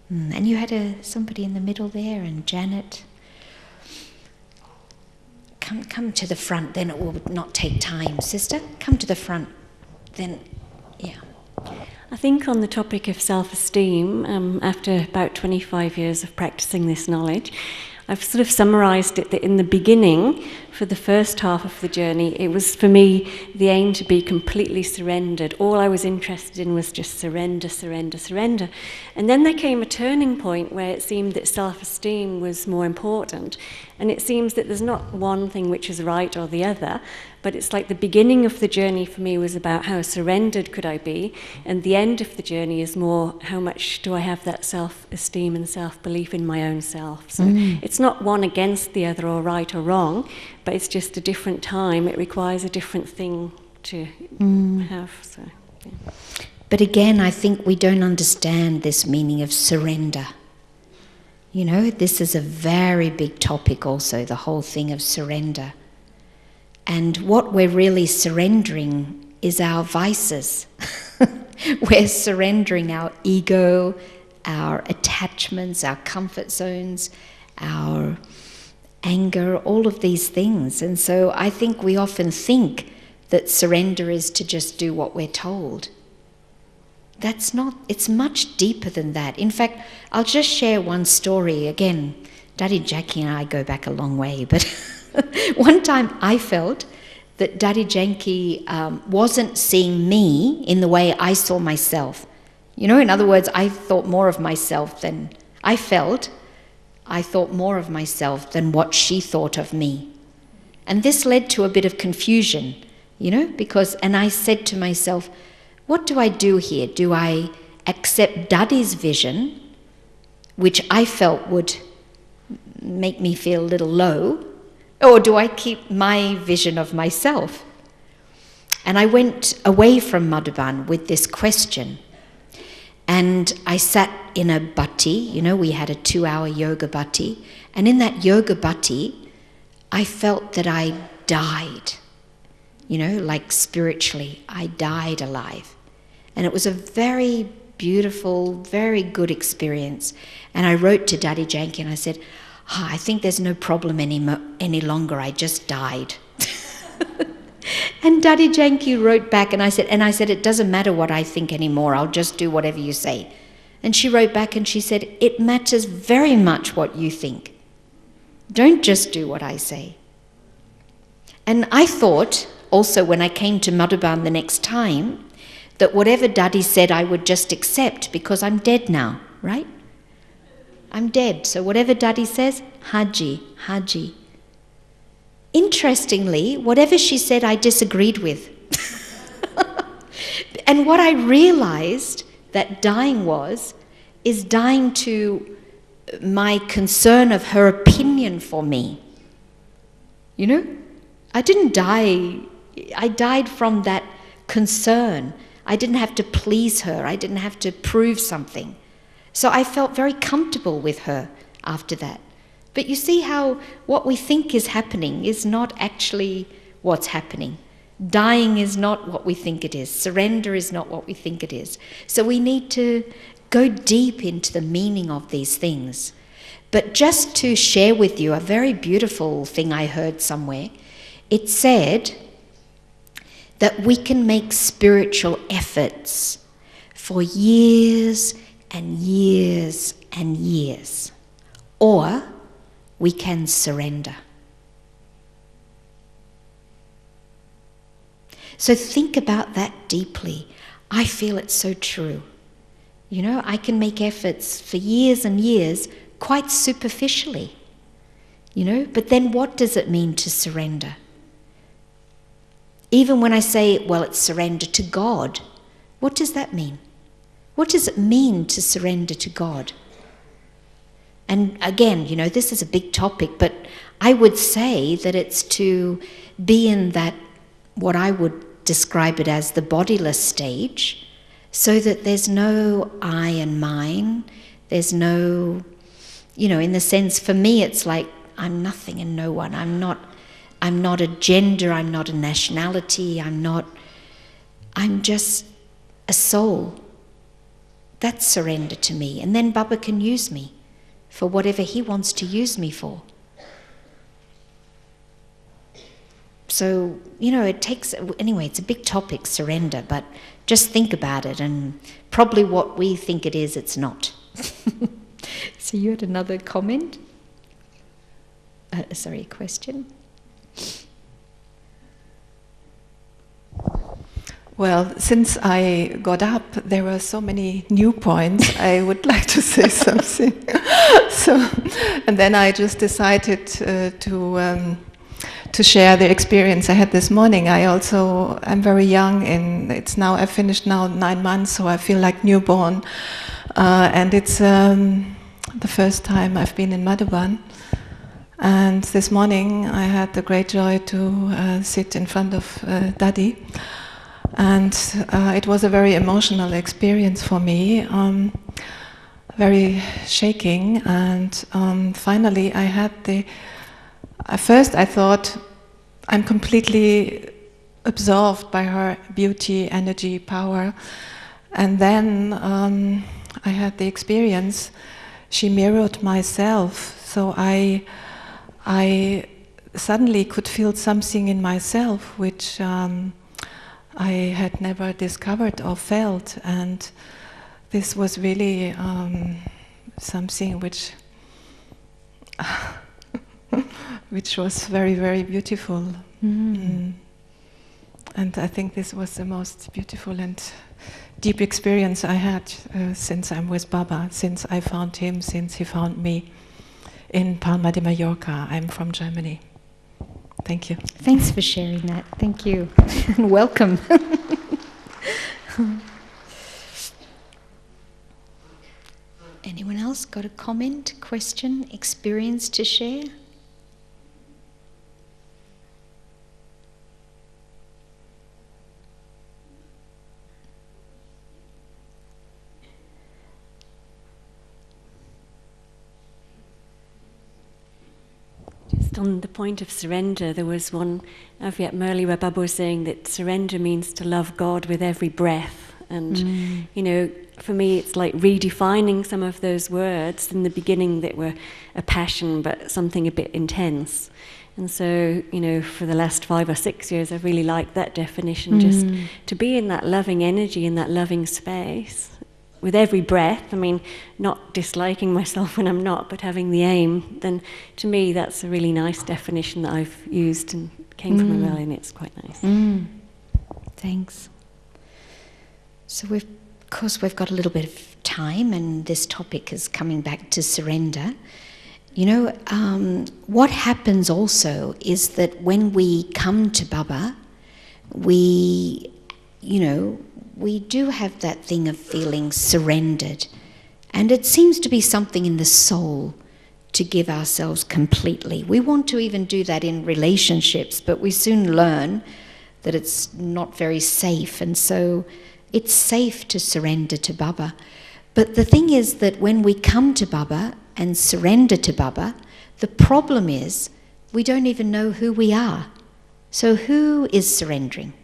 And you had somebody in the middle there, and Janet. Come to the front, then it will not take time. Sister, come to the front. Then, yeah. I think on the topic of self-esteem, after about 25 years of practicing this knowledge, I've sort of summarised it that in the beginning, for the first half of the journey, it was for me the aim to be completely surrendered. All I was interested in was just surrender, surrender, surrender. And then there came a turning point where it seemed that self-esteem was more important. And it seems that there's not one thing which is right or the other, but it's like the beginning of the journey for me was about how surrendered could I be, and the end of the journey is more how much do I have that self-esteem and self-belief in my own self. So it's not one against the other or right or wrong, but it's just a different time. It requires a different thing to have. So, yeah. But again, I think we don't understand this meaning of surrender. You know, this is a very big topic also, the whole thing of surrender. And what we're really surrendering is our vices. We're surrendering our ego, our attachments, our comfort zones, our anger, all of these things. And so I think we often think that surrender is to just do what we're told. That's not, it's much deeper than that. In fact, I'll just share one story. Again, Daddy Jackie and I go back a long way, but one time I felt that Daddy Jackie wasn't seeing me in the way I saw myself. You know, in other words, I thought more of myself than I felt. I thought more of myself than what she thought of me. And this led to a bit of confusion, you know, because, and I said to myself, what do I do here? Do I accept Daddy's vision, which I felt would make me feel a little low, or do I keep my vision of myself? And I went away from Madhuban with this question. And I sat in a bhatti, you know, we had a 2-hour yoga bhatti. And in that yoga bhatti, I felt that I died, you know, like spiritually, I died alive. And it was a very beautiful, very good experience. And I wrote to Daddy Janki and I said, I think there's no problem any longer, I just died. And Daddy Janki wrote back and I said, it doesn't matter what I think anymore, I'll just do whatever you say. And she wrote back and she said, it matters very much what you think. Don't just do what I say. And I thought, also when I came to Madhuban the next time, that whatever Daddy said I would just accept because I'm dead now, right? I'm dead, so whatever Daddy says, Haji, Haji. Interestingly, whatever she said I disagreed with. And what I realized that dying is dying to my concern of her opinion for me. You know? I didn't die, I died from that concern. I didn't have to please her, I didn't have to prove something. So I felt very comfortable with her after that. But you see how what we think is happening is not actually what's happening. Dying is not what we think it is. Surrender is not what we think it is. So we need to go deep into the meaning of these things. But just to share with you a very beautiful thing I heard somewhere, it said that we can make spiritual efforts for years and years and years, or we can surrender. So think about that deeply. I feel it's so true. You know, I can make efforts for years and years quite superficially, you know, but then what does it mean to surrender? Even when I say, well, it's surrender to God, what does that mean? What does it mean to surrender to God? And again, you know, this is a big topic, but I would say that it's to be in that, what I would describe it as the bodiless stage, so that there's no I and mine, there's no, you know, in the sense, for me it's like I'm nothing and no one. I'm not a gender, I'm not a nationality, I'm just a soul. That's surrender to me. And then Baba can use me for whatever he wants to use me for. So, it takes, anyway, it's a big topic, surrender, but just think about it, and probably what we think it is, it's not. So you had another comment? Question? Well, since I got up, there were so many new points. I would like to say something. And then I just decided to share the experience I had this morning. I'm very young, and I finished now 9 months, so I feel like newborn. And it's the first time I've been in Madhuban. And this morning I had the great joy to sit in front of Daddy. And it was a very emotional experience for me, very shaking. And finally at first I thought, I'm completely absorbed by her beauty, energy, power. And then I had the experience, she mirrored myself. So I suddenly could feel something in myself which I had never discovered or felt, and this was really something which was very, very beautiful. And I think this was the most beautiful and deep experience I had since I'm with Baba, since I found him, since he found me in Palma de Mallorca. I'm from Germany. Thank you. Thanks for sharing that. Thank you. And welcome. Anyone else got a comment, question, experience to share? Just on the point of surrender, there was one Avyat Murli where Baba was saying that surrender means to love God with every breath. And, for me, it's like redefining some of those words in the beginning that were a passion, but something a bit intense. And so, for the last 5 or 6 years, I've really liked that definition, just to be in that loving energy, in that loving space, with every breath. I mean, not disliking myself when I'm not, but having the aim. Then, to me, that's a really nice definition that I've used and came from a rally, and it's quite nice. Thanks. So we've got a little bit of time, and this topic is coming back to surrender. What happens also is that when we come to Baba, we do have that thing of feeling surrendered. And it seems to be something in the soul to give ourselves completely. We want to even do that in relationships, but we soon learn that it's not very safe. And so it's safe to surrender to Baba. But the thing is that when we come to Baba and surrender to Baba, the problem is we don't even know who we are. So who is surrendering?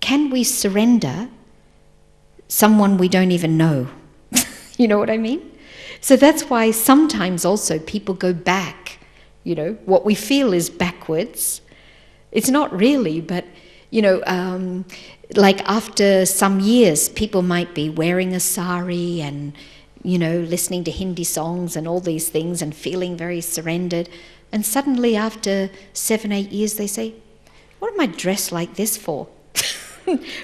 Can we surrender someone we don't even know? You know what I mean? So that's why sometimes also people go back, what we feel is backwards. It's not really, but, like after some years, people might be wearing a sari and, listening to Hindi songs and all these things and feeling very surrendered. And suddenly after 7, 8 years, they say, what am I dressed like this for?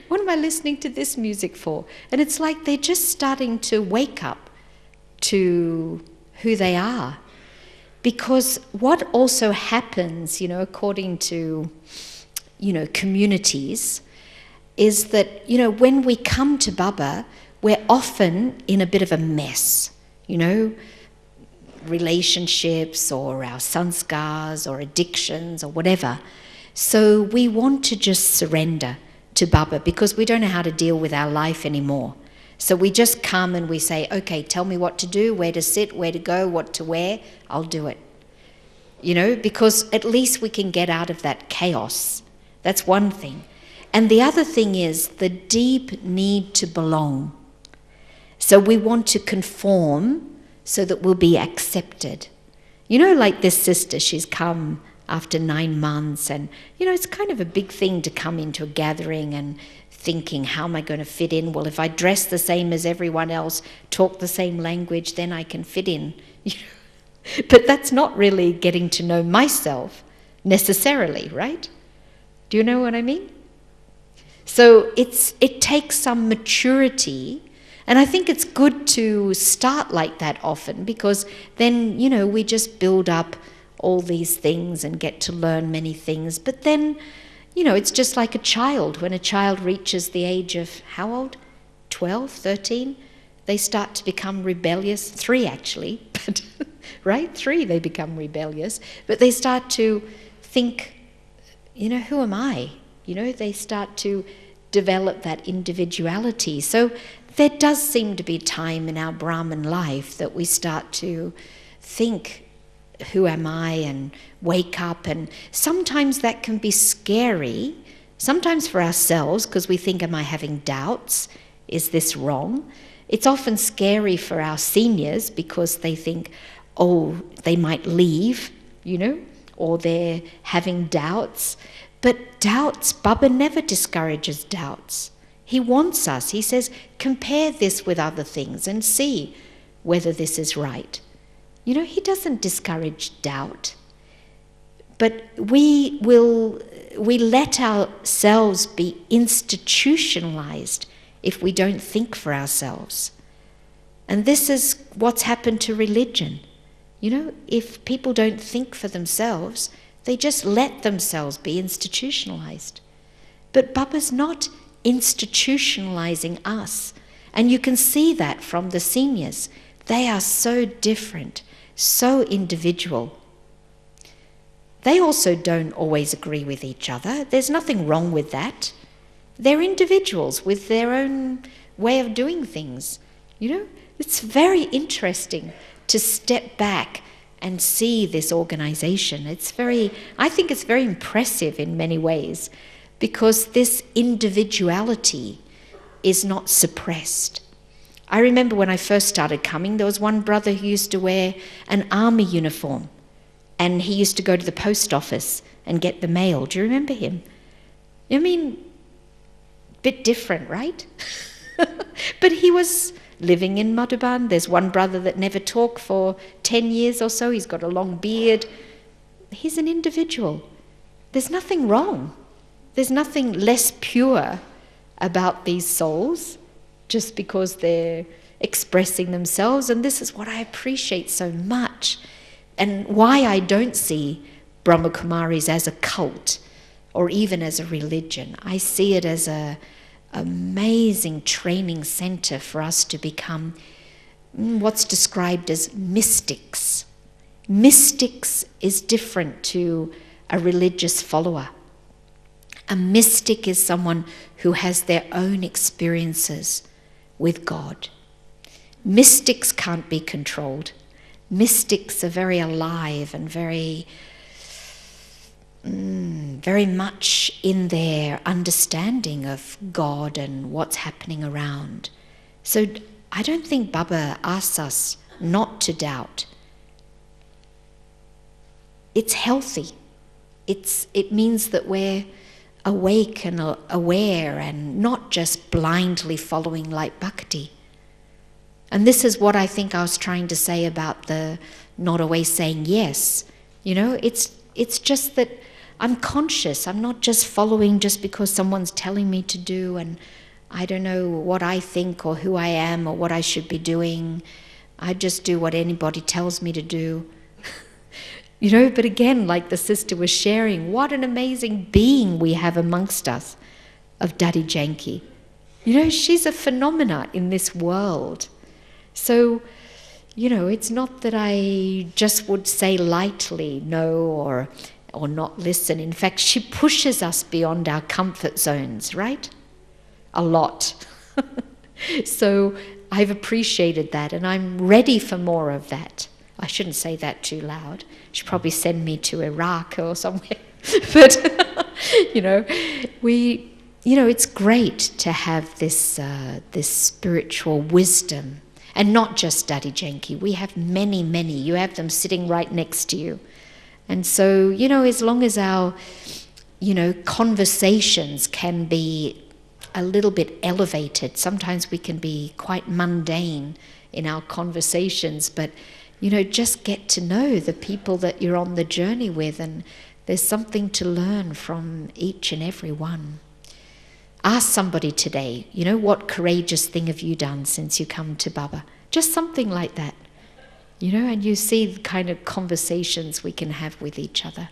What am I listening to this music for? And it's like they're just starting to wake up to who they are. Because what also happens, according to, communities, is that, when we come to Baba, we're often in a bit of a mess, relationships or our sanskars or addictions or whatever. So we want to just surrender to Baba because we don't know how to deal with our life anymore. So we just come and we say, okay, tell me what to do, where to sit, where to go, what to wear, I'll do it. Because at least we can get out of that chaos. That's one thing. And the other thing is the deep need to belong. So we want to conform so that we'll be accepted. Like this sister, she's come after 9 months. And, you know, it's kind of a big thing to come into a gathering and thinking, how am I going to fit in? Well, if I dress the same as everyone else, talk the same language, then I can fit in. But that's not really getting to know myself necessarily, right? Do you know what I mean? So it takes some maturity, and I think it's good to start like that often, because then, you know, we just build up all these things and get to learn many things. But then, you know, it's just like a child. When a child reaches the age of, how old? 12, 13? They start to become rebellious. 3 actually, but right? 3 they become rebellious. But they start to think, you know, who am I? You know, they start to develop that individuality. So there does seem to be time in our Brahman life that we start to think, who am I? And wake up. And sometimes that can be scary, sometimes for ourselves, because we think, am I having doubts? Is this wrong? It's often scary for our seniors because they think, oh, they might leave, you know, or they're having doubts. But doubts, Baba never discourages doubts. He wants us. He says, compare this with other things and see whether this is right. You know, he doesn't discourage doubt. But we let ourselves be institutionalized if we don't think for ourselves. And this is what's happened to religion. You know, if people don't think for themselves, they just let themselves be institutionalized. But Baba's not institutionalizing us. And you can see that from the seniors. They are so different, so individual. They also don't always agree with each other. There's nothing wrong with that. They're individuals with their own way of doing things. You know, it's very interesting to step back and see this organization. I think it's very impressive in many ways, because this individuality is not suppressed. I remember when I first started coming, there was one brother who used to wear an army uniform, and he used to go to the post office and get the mail. Do you remember him? I mean, a bit different, right? But he was living in Madhuban. There's one brother that never talked for 10 years or so. He's got a long beard. He's an individual. There's nothing wrong. There's nothing less pure about these souls just because they're expressing themselves. And this is what I appreciate so much, and why I don't see Brahma Kumaris as a cult or even as a religion. I see it as an amazing training center for us to become what's described as mystics. Mystics is different to a religious follower. A mystic is someone who has their own experiences with God. Mystics can't be controlled. Mystics are very alive and very much in their understanding of God and what's happening around. So I don't think Baba asks us not to doubt. It's healthy. It means that we're awake and aware and not just blindly following like bhakti. And this is what I think I was trying to say about the not always saying yes. You know, it's just that I'm conscious. I'm not just following just because someone's telling me to do, and I don't know what I think or who I am or what I should be doing. I just do what anybody tells me to do. You know, but again, like the sister was sharing, what an amazing being we have amongst us of Daddy Janki. You know, she's a phenomena in this world. So, you know, it's not that I just would say lightly no or not listen. In fact, she pushes us beyond our comfort zones, right? A lot. So I've appreciated that, and I'm ready for more of that. I shouldn't say that too loud. She'd probably send me to Iraq or somewhere. But, you know, it's great to have this spiritual wisdom. And not just Daddy Janki. We have many, many. You have them sitting right next to you. And so, as long as our, conversations can be a little bit elevated, sometimes we can be quite mundane in our conversations, but, just get to know the people that you're on the journey with, and there's something to learn from each and every one. Ask somebody today, what courageous thing have you done since you come to Baba? Just something like that, and you see the kind of conversations we can have with each other.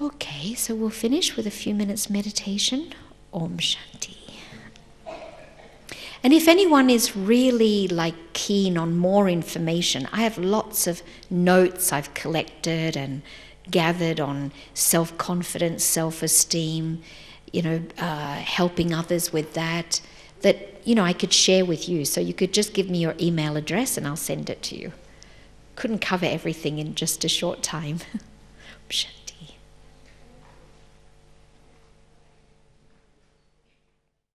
Okay, so we'll finish with a few minutes meditation. Om Shanti. And if anyone is really keen on more information, I have lots of notes I've collected and gathered on self-confidence, self-esteem, helping others with that I could share with you. So you could just give me your email address and I'll send it to you. Couldn't cover everything in just a short time.